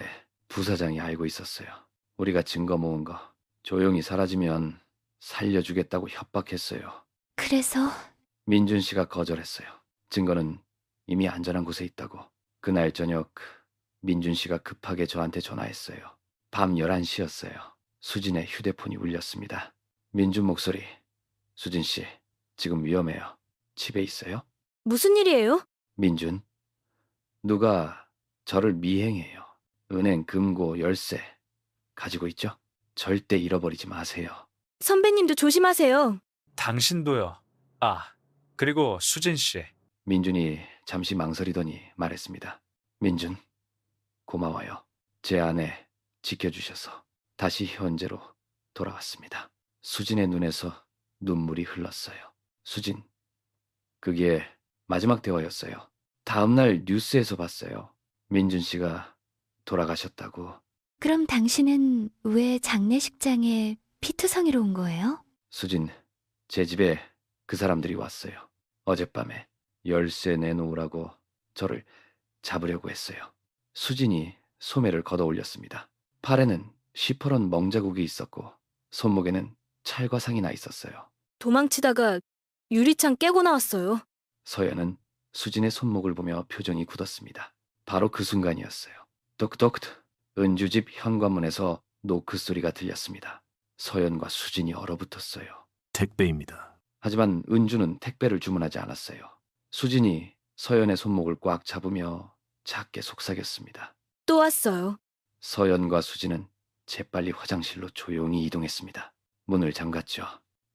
부사장이 알고 있었어요. 우리가 증거 모은 거 조용히 사라지면 살려주겠다고 협박했어요. 그래서... 민준 씨가 거절했어요. 증거는 이미 안전한 곳에 있다고. 그날 저녁 민준 씨가 급하게 저한테 전화했어요. 밤 11시였어요. 수진의 휴대폰이 울렸습니다. 민준 목소리. 수진 씨, 지금 위험해요. 집에 있어요? 무슨 일이에요? 민준, 누가 저를 미행해요. 은행 금고 열쇠 가지고 있죠? 절대 잃어버리지 마세요. 선배님도 조심하세요. 당신도요. 아, 그리고 수진 씨. 민준이 잠시 망설이더니 말했습니다. 민준, 고마워요. 제 아내 지켜주셔서 다시 현재로 돌아왔습니다. 수진의 눈에서 눈물이 흘렀어요. 수진, 그게 마지막 대화였어요. 다음날 뉴스에서 봤어요. 민준 씨가 돌아가셨다고. 그럼 당신은 왜 장례식장에 피투성이로 온 거예요? 수진, 제 집에 그 사람들이 왔어요. 어젯밤에 열쇠 내놓으라고 저를 잡으려고 했어요. 수진이 소매를 걷어 올렸습니다. 팔에는 시퍼런 멍자국이 있었고 손목에는 찰과상이 나 있었어요. 도망치다가 유리창 깨고 나왔어요. 서연은 수진의 손목을 보며 표정이 굳었습니다. 바로 그 순간이었어요. 똑똑 은주집 현관문에서 노크 소리가 들렸습니다. 서연과 수진이 얼어붙었어요. 택배입니다. 하지만 은주는 택배를 주문하지 않았어요. 수진이 서연의 손목을 꽉 잡으며 작게 속삭였습니다. 또 왔어요. 서연과 수진은 재빨리 화장실로 조용히 이동했습니다. 문을 잠갔죠.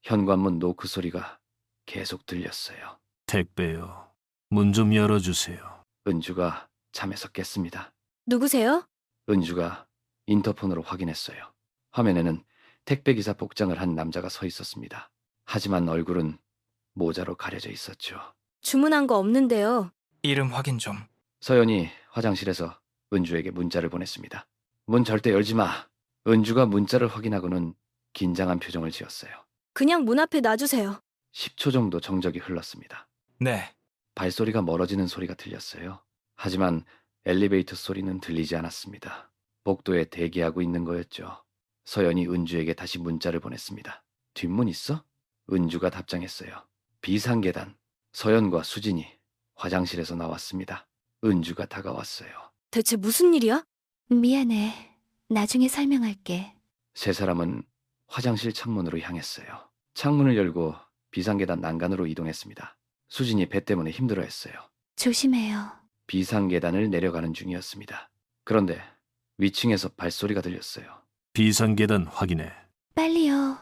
현관문 노크 소리가 계속 들렸어요. 택배요. 문 좀 열어주세요. 은주가 잠에서 깼습니다. 누구세요? 은주가 인터폰으로 확인했어요. 화면에는 택배기사 복장을 한 남자가 서 있었습니다. 하지만 얼굴은 모자로 가려져 있었죠. 주문한 거 없는데요. 이름 확인 좀. 서연이 화장실에서 은주에게 문자를 보냈습니다. 문 절대 열지 마. 은주가 문자를 확인하고는 긴장한 표정을 지었어요. 그냥 문 앞에 놔주세요. 10초 정도 정적이 흘렀습니다. 네. 발소리가 멀어지는 소리가 들렸어요. 하지만 엘리베이터 소리는 들리지 않았습니다. 복도에 대기하고 있는 거였죠. 서연이 은주에게 다시 문자를 보냈습니다. 뒷문 있어? 은주가 답장했어요. 비상계단. 서연과 수진이 화장실에서 나왔습니다. 은주가 다가왔어요. 대체 무슨 일이야? 미안해. 나중에 설명할게. 세 사람은 화장실 창문으로 향했어요. 창문을 열고 비상계단 난간으로 이동했습니다. 수진이 배 때문에 힘들어했어요. 조심해요. 비상계단을 내려가는 중이었습니다. 그런데 위층에서 발소리가 들렸어요. 비상계단 확인해. 빨리요.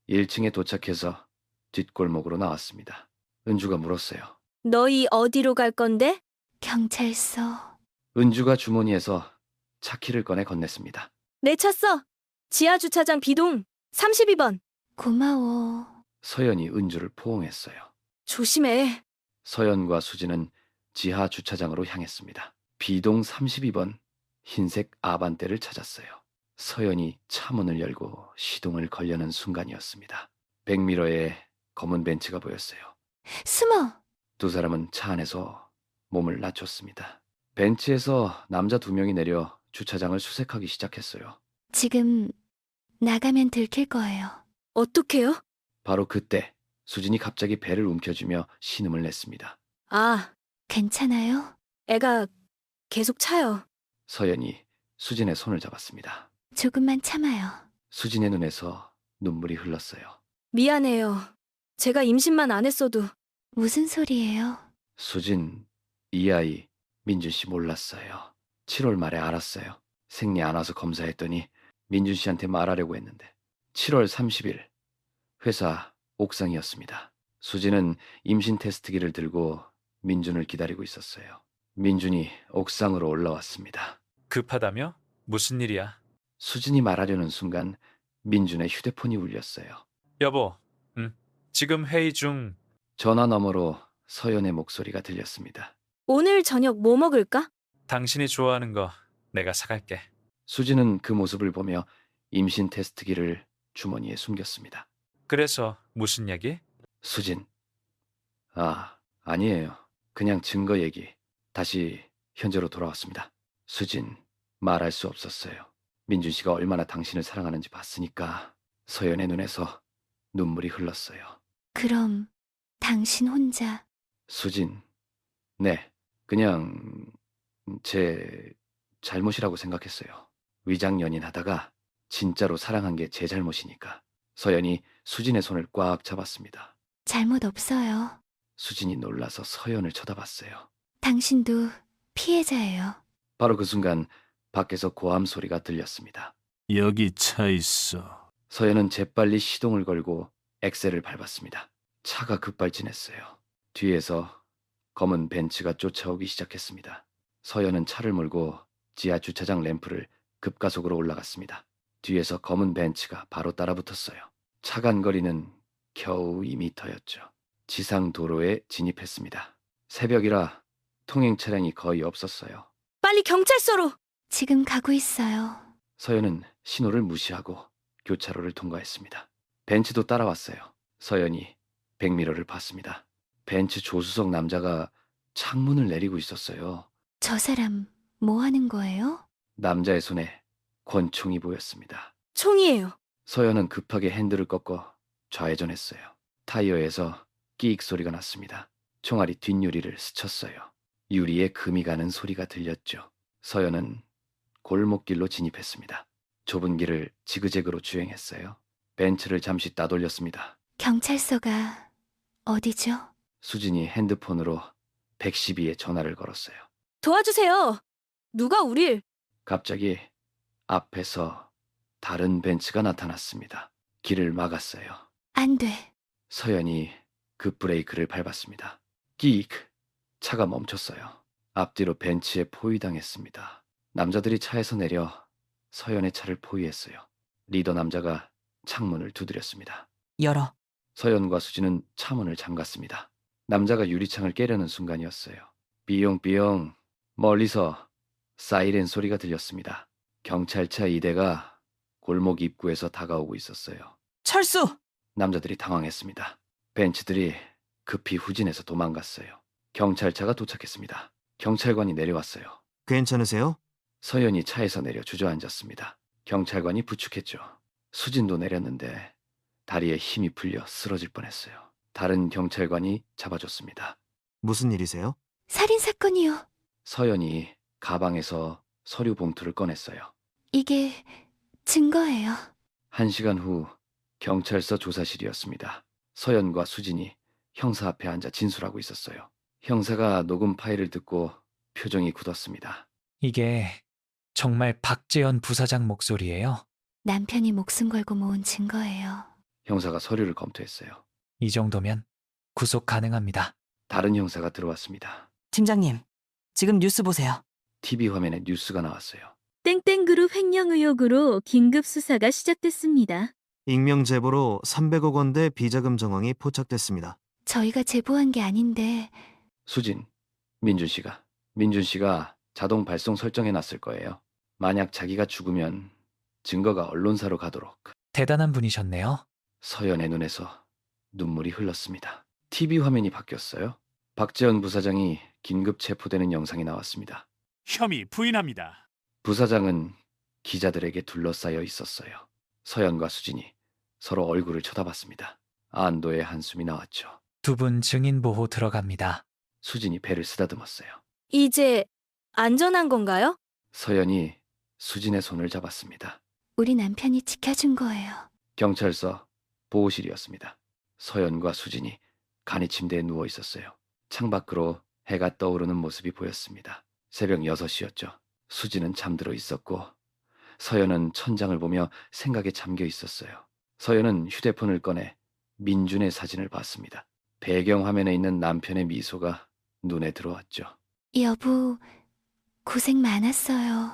1층에 도착해서 뒷골목으로 나왔습니다. 은주가 물었어요. 너희 어디로 갈 건데? 경찰서. 은주가 주머니에서 차키를 꺼내 건넸습니다. 내 차 써. 지하주차장 B동 32번. 고마워. 서연이 은주를 포옹했어요. 조심해. 서연과 수진은 지하 주차장으로 향했습니다. B동 32번 흰색 아반떼를 찾았어요. 서연이 차문을 열고 시동을 걸려는 순간이었습니다. 백미러에 검은 벤츠가 보였어요. 숨어. 두 사람은 차 안에서 몸을 낮췄습니다. 벤츠에서 남자 2명이 내려 주차장을 수색하기 시작했어요. 지금 나가면 들킬 거예요. 어떡해요? 바로 그때 수진이 갑자기 배를 움켜쥐며 신음을 냈습니다. 아, 괜찮아요? 애가 계속 차요. 서연이 수진의 손을 잡았습니다. 조금만 참아요. 수진의 눈에서 눈물이 흘렀어요. 미안해요. 제가 임신만 안 했어도. 무슨 소리예요? 수진, 이 아이 민준 씨 몰랐어요. 7월 말에 알았어요. 생리 안 와서 검사했더니 민준 씨한테 말하려고 했는데 7월 30일 회사 옥상이었습니다. 수진은 임신 테스트기를 들고 민준을 기다리고 있었어요. 민준이 옥상으로 올라왔습니다. 급하다며? 무슨 일이야? 수진이 말하려는 순간 민준의 휴대폰이 울렸어요. 여보, 지금 회의 중. 전화 너머로 서연의 목소리가 들렸습니다. 오늘 저녁 뭐 먹을까? 당신이 좋아하는 거 내가 사갈게. 수진은 그 모습을 보며 임신 테스트기를 주머니에 숨겼습니다. 그래서 무슨 얘기? 수진. 아니에요. 그냥 증거 얘기. 다시 현재로 돌아왔습니다. 수진, 말할 수 없었어요. 민준 씨가 얼마나 당신을 사랑하는지 봤으니까 서연의 눈에서 눈물이 흘렀어요. 그럼 당신 혼자 수진, 네, 그냥 제 잘못이라고 생각했어요. 위장 연인하다가 진짜로 사랑한 게 제 잘못이니까. 서연이 수진의 손을 꽉 잡았습니다. 잘못 없어요. 수진이 놀라서 서연을 쳐다봤어요. 당신도 피해자예요. 바로 그 순간 밖에서 고함 소리가 들렸습니다. 여기 차 있어. 서연은 재빨리 시동을 걸고 엑셀을 밟았습니다. 차가 급발진했어요. 뒤에서 검은 벤츠가 쫓아오기 시작했습니다. 서연은 차를 몰고 지하 주차장 램프를 급가속으로 올라갔습니다. 뒤에서 검은 벤츠가 바로 따라붙었어요. 차 간 거리는 겨우 2미터였죠. 지상 도로에 진입했습니다. 새벽이라 통행 차량이 거의 없었어요. 빨리 경찰서로! 지금 가고 있어요. 서연은 신호를 무시하고 교차로를 통과했습니다. 벤츠도 따라왔어요. 서연이 백미러를 봤습니다. 벤츠 조수석 남자가 창문을 내리고 있었어요. 저 사람 뭐 하는 거예요? 남자의 손에 권총이 보였습니다. 총이에요. 서연은 급하게 핸들을 꺾어 좌회전했어요. 타이어에서 끼익 소리가 났습니다. 총알이 뒷유리를 스쳤어요. 유리에 금이 가는 소리가 들렸죠. 서연은 골목길로 진입했습니다. 좁은 길을 지그재그로 주행했어요. 벤츠를 잠시 따돌렸습니다. 경찰서가 어디죠? 수진이 핸드폰으로 112에 전화를 걸었어요. 도와주세요. 누가 우릴... 갑자기 앞에서 다른 벤츠가 나타났습니다. 길을 막았어요. 안 돼. 서연이 급브레이크를 밟았습니다. 끼익! 차가 멈췄어요. 앞뒤로 벤츠에 포위당했습니다. 남자들이 차에서 내려 서연의 차를 포위했어요. 리더 남자가 창문을 두드렸습니다. 열어. 서연과 수진은 차문을 잠갔습니다. 남자가 유리창을 깨려는 순간이었어요. 삐용삐용 멀리서 사이렌 소리가 들렸습니다. 경찰차 2대가 골목 입구에서 다가오고 있었어요. 철수! 남자들이 당황했습니다. 벤츠들이 급히 후진해서 도망갔어요. 경찰차가 도착했습니다. 경찰관이 내려왔어요. 괜찮으세요? 서연이 차에서 내려 주저앉았습니다. 경찰관이 부축했죠. 수진도 내렸는데 다리에 힘이 풀려 쓰러질 뻔했어요. 다른 경찰관이 잡아줬습니다. 무슨 일이세요? 살인 사건이요. 서연이 가방에서 서류 봉투를 꺼냈어요. 이게 증거예요. 1시간 후 경찰서 조사실이었습니다. 서연과 수진이 형사 앞에 앉아 진술하고 있었어요. 형사가 녹음 파일을 듣고 표정이 굳었습니다. 이게 정말 박재현 부사장 목소리예요? 남편이 목숨 걸고 모은 증거예요. 형사가 서류를 검토했어요. 이 정도면 구속 가능합니다. 다른 형사가 들어왔습니다. 팀장님, 지금 뉴스 보세요. TV 화면에 뉴스가 나왔어요. 땡땡그룹 횡령 의혹으로 긴급 수사가 시작됐습니다. 익명 제보로 300억 원대 비자금 정황이 포착됐습니다. 저희가 제보한 게 아닌데 수진, 민준 씨가 자동 발송 설정해 놨을 거예요. 만약 자기가 죽으면 증거가 언론사로 가도록. 대단한 분이셨네요. 서연의 눈에서 눈물이 흘렀습니다. TV 화면이 바뀌었어요. 박재현 부사장이 긴급 체포되는 영상이 나왔습니다. 혐의 부인합니다. 부사장은 기자들에게 둘러싸여 있었어요. 서연과 수진이 서로 얼굴을 쳐다봤습니다. 안도의 한숨이 나왔죠. 두 분 증인 보호 들어갑니다. 수진이 배를 쓰다듬었어요. 이제 안전한 건가요? 서연이 수진의 손을 잡았습니다. 우리 남편이 지켜준 거예요. 경찰서 보호실이었습니다. 서연과 수진이 간이 침대에 누워 있었어요. 창밖으로 해가 떠오르는 모습이 보였습니다. 새벽 6시였죠. 수진은 잠들어 있었고 서연은 천장을 보며 생각에 잠겨 있었어요. 서연은 휴대폰을 꺼내 민준의 사진을 봤습니다. 배경화면에 있는 남편의 미소가 눈에 들어왔죠. 여보, 고생 많았어요.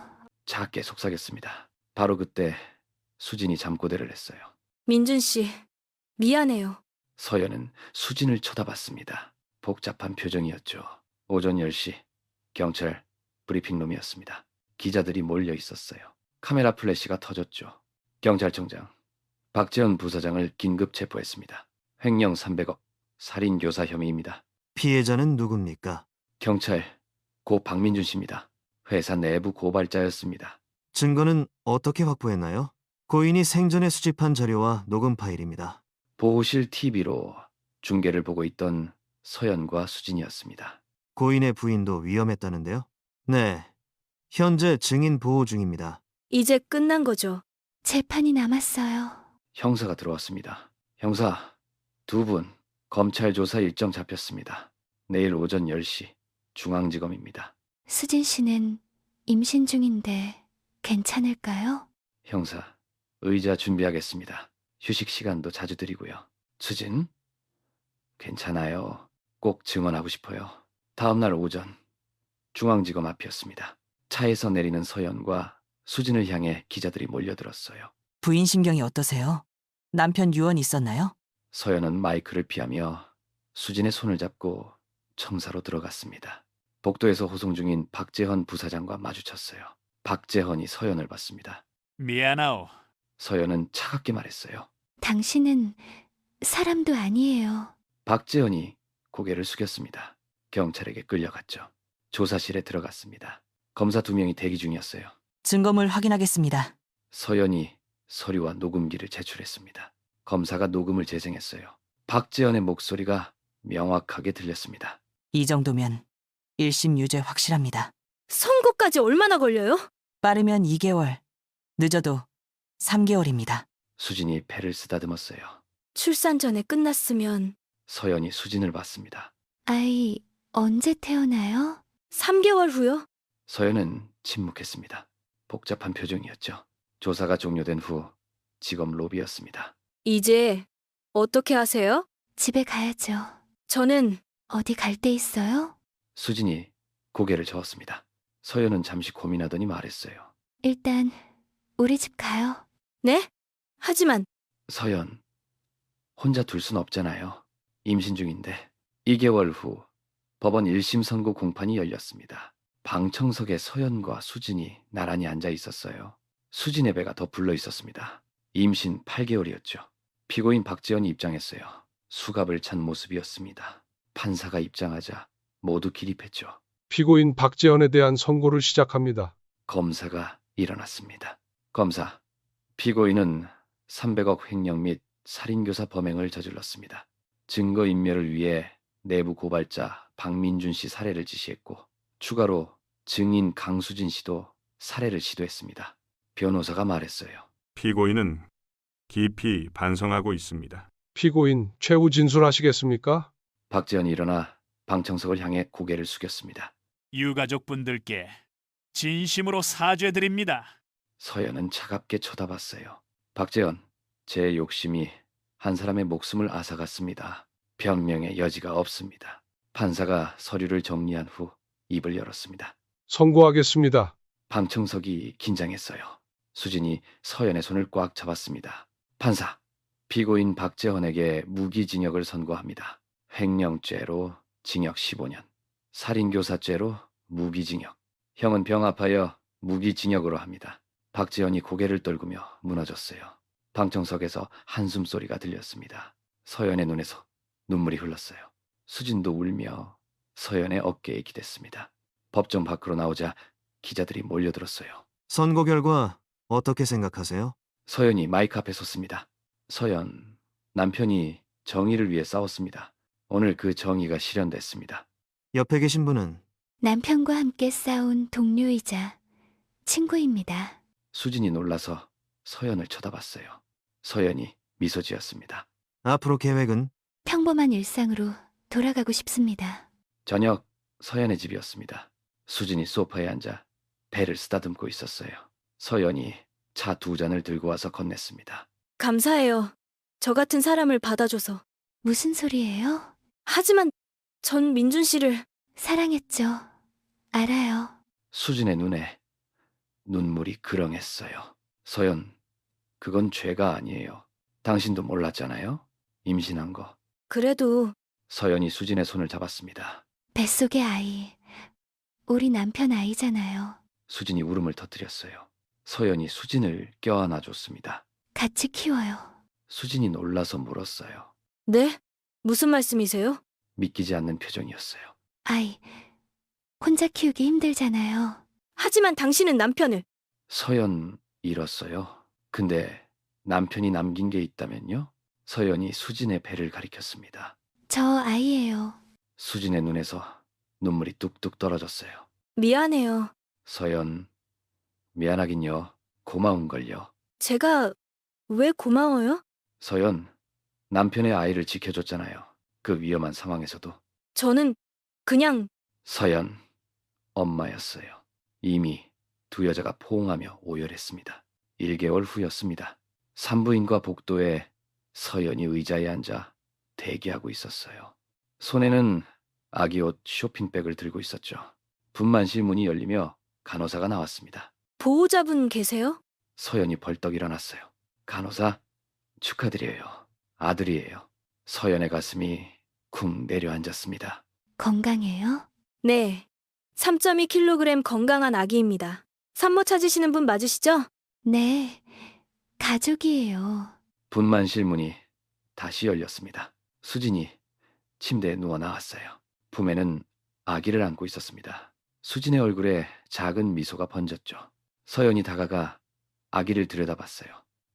작게 속삭였습니다. 바로 그때 수진이 잠꼬대를 했어요. 민준 씨, 미안해요. 서연은 수진을 쳐다봤습니다. 복잡한 표정이었죠. 오전 10시 경찰 브리핑룸이었습니다. 기자들이 몰려 있었어요. 카메라 플래시가 터졌죠. 경찰청장 박재현 부사장을 긴급 체포했습니다. 횡령 300억 살인 교사 혐의입니다. 피해자는 누굽니까? 경찰 고 박민준 씨입니다. 회사 내부 고발자였습니다. 증거는 어떻게 확보했나요? 고인이 생전에 수집한 자료와 녹음 파일입니다. 보호실 TV로 중계를 보고 있던 서연과 수진이었습니다. 고인의 부인도 위험했다는데요? 네. 현재 증인 보호 중입니다. 이제 끝난 거죠. 재판이 남았어요. 형사가 들어왔습니다. 형사, 두 분 검찰 조사 일정 잡혔습니다. 내일 오전 10시 중앙지검입니다. 수진 씨는 임신 중인데 괜찮을까요? 형사, 의자 준비하겠습니다. 휴식 시간도 자주 드리고요. 수진? 괜찮아요. 꼭 증언하고 싶어요. 다음날 오전 중앙지검 앞이었습니다. 차에서 내리는 서연과 수진을 향해 기자들이 몰려들었어요. 부인 심경이 어떠세요? 남편 유언 있었나요? 서연은 마이크를 피하며 수진의 손을 잡고 청사로 들어갔습니다. 복도에서 호송 중인 박재헌 부사장과 마주쳤어요. 박재헌이 서연을 봤습니다. 미안하오. 서연은 차갑게 말했어요. 당신은 사람도 아니에요. 박재헌이 고개를 숙였습니다. 경찰에게 끌려갔죠. 조사실에 들어갔습니다. 검사 2명이 대기 중이었어요. 증거물 확인하겠습니다. 서연이 서류와 녹음기를 제출했습니다. 검사가 녹음을 재생했어요. 박재현의 목소리가 명확하게 들렸습니다. 이 정도면 1심 유죄 확실합니다. 선고까지 얼마나 걸려요? 빠르면 2개월, 늦어도 3개월입니다. 수진이 패를 쓰다듬었어요. 출산 전에 끝났으면 서연이 수진을 봤습니다. 아이, 언제 태어나요? 3개월 후요? 서연은 침묵했습니다. 복잡한 표정이었죠. 조사가 종료된 후 지검 로비였습니다. 이제 어떻게 하세요? 집에 가야죠. 저는 어디 갈 데 있어요? 수진이 고개를 저었습니다. 서연은 잠시 고민하더니 말했어요. 일단 우리 집 가요. 네? 하지만 서연, 혼자 둘 순 없잖아요. 임신 중인데. 2개월 후 법원 1심 선고 공판이 열렸습니다. 방청석에 서연과 수진이 나란히 앉아 있었어요. 수진의 배가 더 불러 있었습니다. 임신 8개월이었죠. 피고인 박재현이 입장했어요. 수갑을 찬 모습이었습니다. 판사가 입장하자 모두 기립했죠. 피고인 박재현에 대한 선고를 시작합니다. 검사가 일어났습니다. 검사, 피고인은 300억 횡령 및 살인교사 범행을 저질렀습니다. 증거인멸을 위해 내부 고발자 박민준 씨 살해를 지시했고 추가로 증인 강수진 씨도 살해를 시도했습니다. 변호사가 말했어요. 피고인은 깊이 반성하고 있습니다. 피고인 최후 진술하시겠습니까? 박재현이 일어나 방청석을 향해 고개를 숙였습니다. 유가족분들께 진심으로 사죄드립니다. 서연은 차갑게 쳐다봤어요. 박재현, 제 욕심이 한 사람의 목숨을 앗아갔습니다. 변명의 여지가 없습니다. 판사가 서류를 정리한 후 입을 열었습니다. 선고하겠습니다. 방청석이 긴장했어요. 수진이 서연의 손을 꽉 잡았습니다. 판사, 피고인 박재헌에게 무기징역을 선고합니다. 횡령죄로 징역 15년, 살인교사죄로 무기징역, 형은 병합하여 무기징역으로 합니다. 박재헌이 고개를 떨구며 무너졌어요. 방청석에서 한숨소리가 들렸습니다. 서연의 눈에서 눈물이 흘렀어요. 수진도 울며 서연의 어깨에 기댔습니다. 법정 밖으로 나오자 기자들이 몰려들었어요. 선고 결과 어떻게 생각하세요? 서연이 마이크 앞에 섰습니다. 서연, 남편이 정의를 위해 싸웠습니다. 오늘 그 정의가 실현됐습니다. 옆에 계신 분은 남편과 함께 싸운 동료이자 친구입니다. 수진이 놀라서 서연을 쳐다봤어요. 서연이 미소 지었습니다. 앞으로 계획은? 평범한 일상으로 돌아가고 싶습니다. 저녁 서연의 집이었습니다. 수진이 소파에 앉아 배를 쓰다듬고 있었어요. 서연이 차 2잔을 들고 와서 건넸습니다. 감사해요. 저 같은 사람을 받아줘서. 무슨 소리예요? 하지만 전 민준 씨를 사랑했죠. 알아요. 수진의 눈에 눈물이 그렁했어요. 서연, 그건 죄가 아니에요. 당신도 몰랐잖아요? 임신한 거. 그래도 서연이 수진의 손을 잡았습니다. 뱃속의 아이. 우리 남편 아이잖아요. 수진이 울음을 터뜨렸어요. 서연이 수진을 껴안아 줬습니다. 같이 키워요. 수진이 놀라서 물었어요. 네? 무슨 말씀이세요? 믿기지 않는 표정이었어요. 아이, 혼자 키우기 힘들잖아요. 하지만 당신은 남편을. 서연 잃었어요. 근데 남편이 남긴 게 있다면요? 서연이 수진의 배를 가리켰습니다. 저 아이예요. 수진의 눈에서 눈물이 뚝뚝 떨어졌어요. 미안해요. 서연, 미안하긴요. 고마운걸요. 제가 왜 고마워요? 서연, 남편의 아이를 지켜줬잖아요. 그 위험한 상황에서도. 저는 그냥 서연, 엄마였어요. 이미 2 여자가 포옹하며 오열했습니다. 1개월 후였습니다. 산부인과 복도에 서연이 의자에 앉아 대기하고 있었어요. 손에는 아기 옷 쇼핑백을 들고 있었죠. 분만실 문이 열리며 간호사가 나왔습니다. 보호자분 계세요? 서연이 벌떡 일어났어요. 간호사, 축하드려요. 아들이에요. 서연의 가슴이 쿵 내려앉았습니다. 건강해요? 네. 3.2kg 건강한 아기입니다. 산모 찾으시는 분 맞으시죠? 네. 가족이에요. 분만실 문이 다시 열렸습니다. 수진이 침대에 누워 나왔어요. 품에는 아기를 안고 있었습니다. 수진의 얼굴에 작은 미소가 번졌죠. 서연이 다가가 아기를 들여다봤어요.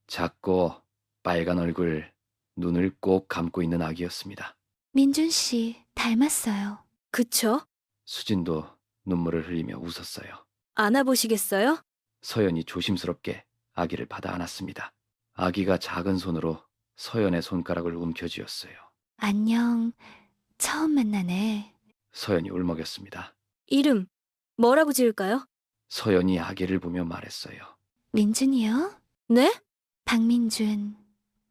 작고 빨간 얼굴, 눈을 꼭 감고 있는 아기였습니다. 민준 씨 닮았어요. 그쵸? 수진도 눈물을 흘리며 웃었어요. 안아보시겠어요? 서연이 조심스럽게 아기를 받아 안았습니다. 아기가 작은 손으로 서연의 손가락을 움켜쥐었어요. 안녕. 처음 만나네. 서연이 울먹였습니다. 이름 뭐라고 지을까요? 서연이 아기를 보며 말했어요. 민준이요? 네? 박민준.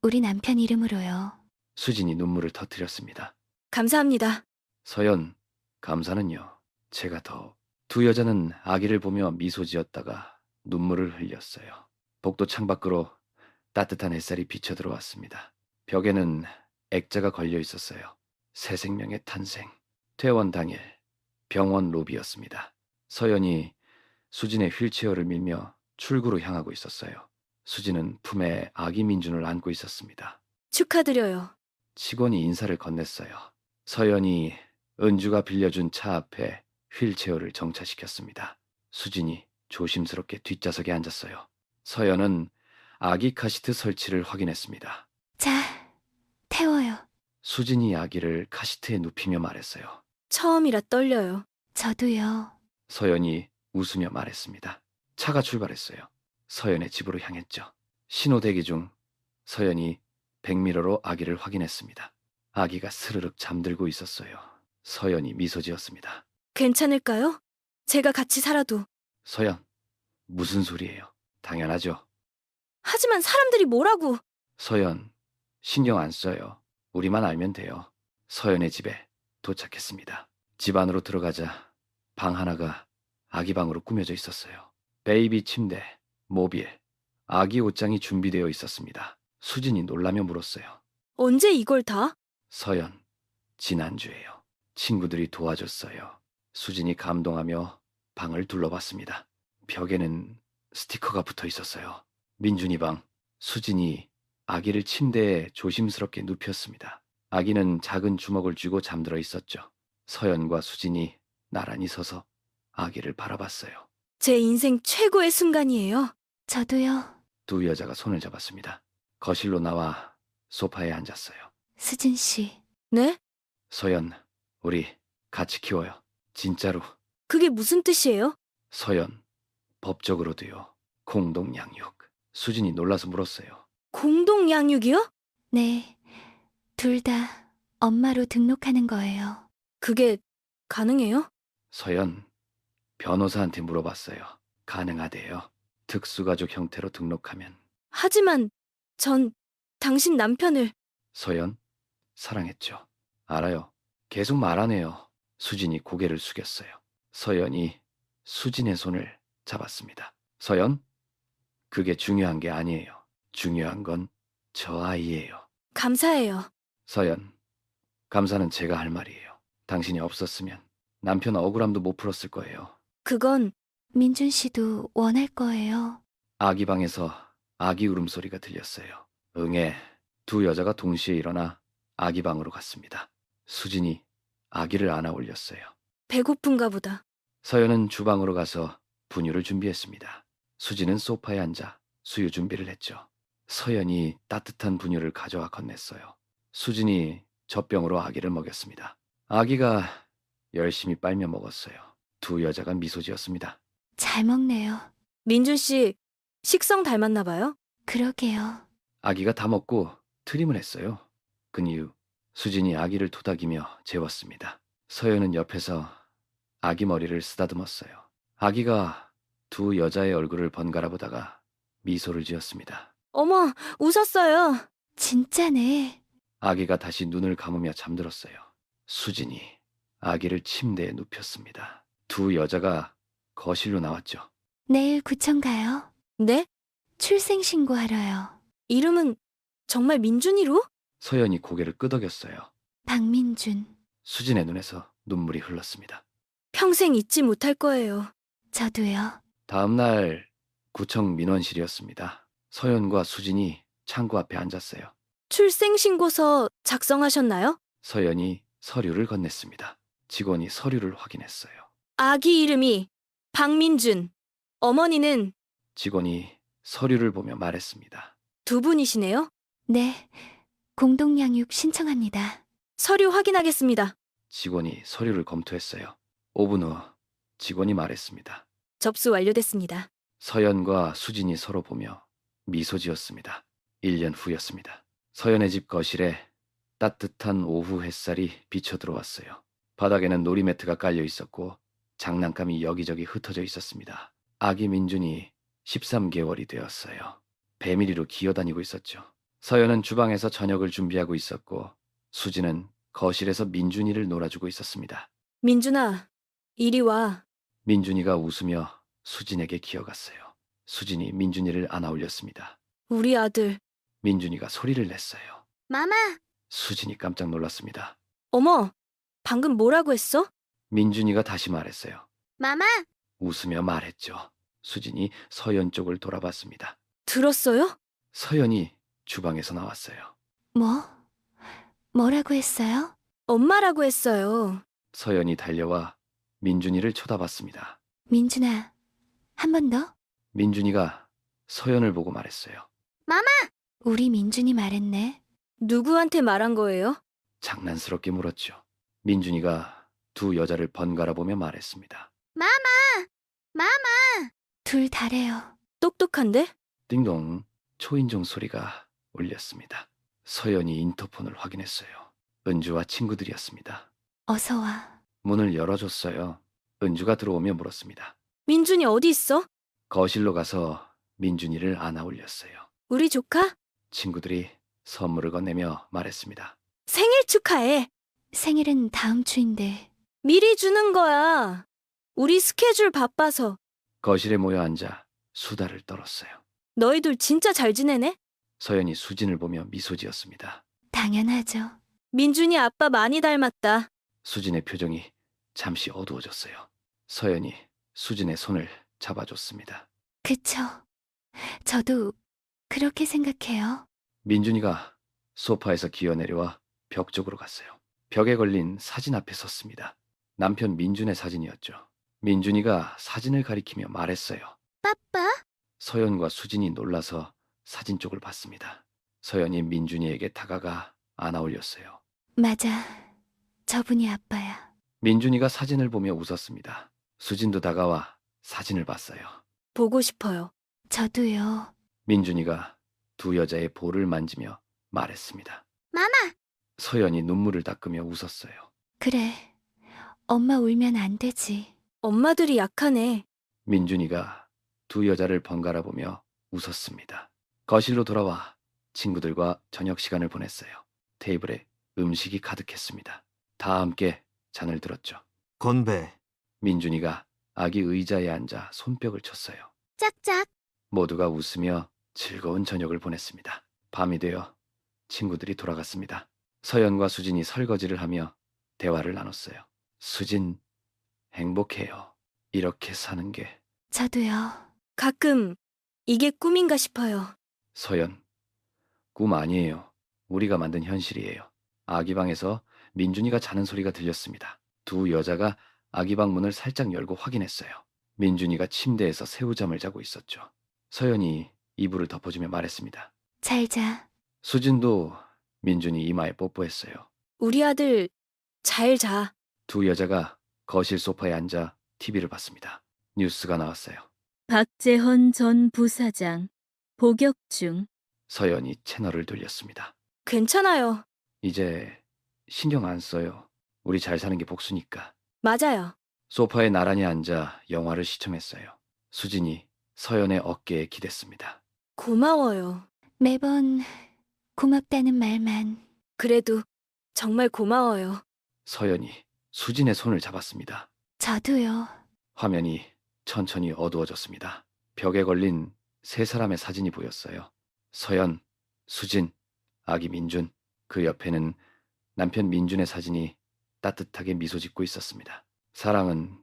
우리 남편 이름으로요. 수진이 눈물을 터뜨렸습니다. 감사합니다. 서연, 감사는요. 제가 더. 2 여자는 아기를 보며 미소 지었다가 눈물을 흘렸어요. 복도 창밖으로 따뜻한 햇살이 비쳐 들어왔습니다. 벽에는 액자가 걸려 있었어요. 새 생명의 탄생. 퇴원 당일 병원 로비였습니다. 서연이 수진의 휠체어를 밀며 출구로 향하고 있었어요. 수진은 품에 아기 민준을 안고 있었습니다. 축하드려요. 직원이 인사를 건넸어요. 서연이 은주가 빌려준 차 앞에 휠체어를 정차시켰습니다. 수진이 조심스럽게 뒷좌석에 앉았어요. 서연은 아기 카시트 설치를 확인했습니다. 자, 태워요. 수진이 아기를 카시트에 눕히며 말했어요. 처음이라 떨려요. 저도요. 서연이 웃으며 말했습니다. 차가 출발했어요. 서연의 집으로 향했죠. 신호 대기 중 서연이 백미러로 아기를 확인했습니다. 아기가 스르륵 잠들고 있었어요. 서연이 미소 지었습니다. 괜찮을까요? 제가 같이 살아도. 서연, 무슨 소리예요? 당연하죠. 하지만 사람들이 뭐라고. 서연, 신경 안 써요. 우리만 알면 돼요. 서연의 집에 도착했습니다. 집 안으로 들어가자 방 하나가 아기 방으로 꾸며져 있었어요. 베이비 침대, 모빌, 아기 옷장이 준비되어 있었습니다. 수진이 놀라며 물었어요. 언제 이걸 다? 서연, 지난주에요. 친구들이 도와줬어요. 수진이 감동하며 방을 둘러봤습니다. 벽에는 스티커가 붙어 있었어요. 민준이 방, 수진이 아기를 침대에 조심스럽게 눕혔습니다. 아기는 작은 주먹을 쥐고 잠들어 있었죠. 서연과 수진이 나란히 서서 아기를 바라봤어요. 제 인생 최고의 순간이에요. 저도요. 2 여자가 손을 잡았습니다. 거실로 나와 소파에 앉았어요. 수진 씨. 네? 서연, 우리 같이 키워요. 진짜로. 그게 무슨 뜻이에요? 서연, 법적으로도요. 공동 양육. 수진이 놀라서 물었어요. 공동 양육이요? 네. 둘 다 엄마로 등록하는 거예요. 그게 가능해요? 서연, 변호사한테 물어봤어요. 가능하대요. 특수가족 형태로 등록하면 하지만 전 당신 남편을 서연 사랑했죠. 알아요. 계속 말하네요. 수진이 고개를 숙였어요. 서연이 수진의 손을 잡았습니다. 서연, 그게 중요한 게 아니에요. 중요한 건 저 아이예요. 감사해요. 서연, 감사는 제가 할 말이에요. 당신이 없었으면 남편 억울함도 못 풀었을 거예요. 그건 민준 씨도 원할 거예요. 아기 방에서 아기 울음소리가 들렸어요. 응애, 두 여자가 동시에 일어나 아기 방으로 갔습니다. 수진이 아기를 안아 올렸어요. 배고픈가 보다. 서연은 주방으로 가서 분유를 준비했습니다. 수진은 소파에 앉아 수유 준비를 했죠. 서연이 따뜻한 분유를 가져와 건넸어요. 수진이 젖병으로 아기를 먹였습니다. 아기가 열심히 빨며 먹었어요. 두 여자가 미소 지었습니다. 잘 먹네요. 민준 씨 식성 닮았나 봐요. 그러게요. 아기가 다 먹고 트림을 했어요. 그 이후 수진이 아기를 토닥이며 재웠습니다. 서연은 옆에서 아기 머리를 쓰다듬었어요. 아기가 두 여자의 얼굴을 번갈아 보다가 미소를 지었습니다. 어머, 웃었어요. 진짜네. 아기가 다시 눈을 감으며 잠들었어요. 수진이 아기를 침대에 눕혔습니다. 두 여자가 거실로 나왔죠. 내일 구청 가요. 네? 출생신고하러요. 이름은 정말 민준이로? 서연이 고개를 끄덕였어요. 박민준. 수진의 눈에서 눈물이 흘렀습니다. 평생 잊지 못할 거예요. 저도요. 다음 날 구청 민원실이었습니다. 서연과 수진이 창구 앞에 앉았어요. 출생신고서 작성하셨나요? 서연이 서류를 건넸습니다. 직원이 서류를 확인했어요. 아기 이름이 박민준. 어머니는 직원이 서류를 보며 말했습니다. 두 분이시네요? 네. 공동양육 신청합니다. 서류 확인하겠습니다. 직원이 서류를 검토했어요. 5분 후 직원이 말했습니다. 접수 완료됐습니다. 서연과 수진이 서로 보며 미소 지었습니다. 1년 후였습니다. 서연의 집 거실에 따뜻한 오후 햇살이 비쳐 들어왔어요. 바닥에는 놀이매트가 깔려 있었고 장난감이 여기저기 흩어져 있었습니다. 아기 민준이 13개월이 되었어요. 배밀이로 기어다니고 있었죠. 서연은 주방에서 저녁을 준비하고 있었고 수진은 거실에서 민준이를 놀아주고 있었습니다. 민준아, 이리 와. 민준이가 웃으며 수진에게 기어갔어요. 수진이 민준이를 안아 올렸습니다. 우리 아들. 민준이가 소리를 냈어요. 마마. 수진이 깜짝 놀랐습니다. 어머, 방금 뭐라고 했어? 민준이가 다시 말했어요. 마마. 웃으며 말했죠. 수진이 서연 쪽을 돌아봤습니다. 들었어요? 서연이 주방에서 나왔어요. 뭐라고 했어요? 엄마라고 했어요. 서연이 달려와 민준이를 쳐다봤습니다. 민준아, 한 번 더? 민준이가 서연을 보고 말했어요. 우리 민준이 말했네. 누구한테 말한 거예요? 장난스럽게 물었죠. 민준이가 두 여자를 번갈아 보며 말했습니다. 둘 다래요. 똑똑한데? 띵동, 초인종 소리가 울렸습니다. 서연이 인터폰을 확인했어요. 은주와 친구들이었습니다. 어서 와. 문을 열어줬어요. 은주가 들어오며 물었습니다. 민준이 어디 있어? 거실로 가서 민준이를 안아 올렸어요. 우리 조카? 친구들이 선물을 건네며 말했습니다. 생일 축하해. 생일은 다음 주인데. 미리 주는 거야. 우리 스케줄 바빠서. 거실에 모여 앉아 수다를 떨었어요. 너희들 진짜 잘 지내네? 서연이 수진을 보며 미소 지었습니다. 당연하죠. 민준이 아빠 많이 닮았다. 수진의 표정이 잠시 어두워졌어요. 서연이 수진의 손을 잡아줬습니다. 그쵸. 저도 그렇게 생각해요. 민준이가 소파에서 기어내려와 벽 쪽으로 갔어요. 벽에 걸린 사진 앞에 섰습니다. 남편 민준의 사진이었죠. 민준이가 사진을 가리키며 말했어요. 빠빠? 서연과 수진이 놀라서 사진 쪽을 봤습니다. 서연이 민준이에게 다가가 안아 올렸어요. 맞아. 저분이 아빠야. 민준이가 사진을 보며 웃었습니다. 수진도 다가와 사진을 봤어요. 보고 싶어요. 저도요. 민준이가 두 여자의 볼을 만지며 말했습니다. 마마! 서연이 눈물을 닦으며 웃었어요. 그래. 엄마 울면 안 되지. 엄마들이 약하네. 민준이가 두 여자를 번갈아 보며 웃었습니다. 거실로 돌아와 친구들과 저녁 시간을 보냈어요. 테이블에 음식이 가득했습니다. 다 함께 잔을 들었죠. 건배. 민준이가 아기 의자에 앉아 손뼉을 쳤어요. 짝짝. 모두가 웃으며 즐거운 저녁을 보냈습니다. 밤이 되어 친구들이 돌아갔습니다. 서연과 수진이 설거지를 하며 대화를 나눴어요. 수진, 행복해요. 이렇게 사는 게. 저도요. 가끔 이게 꿈인가 싶어요. 서연, 꿈 아니에요. 우리가 만든 현실이에요. 아기 방에서 민준이가 자는 소리가 들렸습니다. 두 여자가 아기 방 문을 살짝 열고 확인했어요. 민준이가 침대에서 새우잠을 자고 있었죠. 서연이 이불을 덮어주며 말했습니다. 잘 자. 수진도 민준이 이마에 뽀뽀했어요. 우리 아들 잘 자. 두 여자가 거실 소파에 앉아 TV를 봤습니다. 뉴스가 나왔어요. 박재헌 전 부사장 복역 중. 서연이 채널을 돌렸습니다. 괜찮아요. 이제 신경 안 써요. 우리 잘 사는 게 복수니까. 맞아요. 소파에 나란히 앉아 영화를 시청했어요. 수진이 서연의 어깨에 기댔습니다. 고마워요. 매번 고맙다는 말만. 그래도 정말 고마워요. 서연이 수진의 손을 잡았습니다. 저도요. 화면이 천천히 어두워졌습니다. 벽에 걸린 세 사람의 사진이 보였어요. 서연, 수진, 아기 민준, 그 옆에는 남편 민준의 사진이 따뜻하게 미소 짓고 있었습니다. 사랑은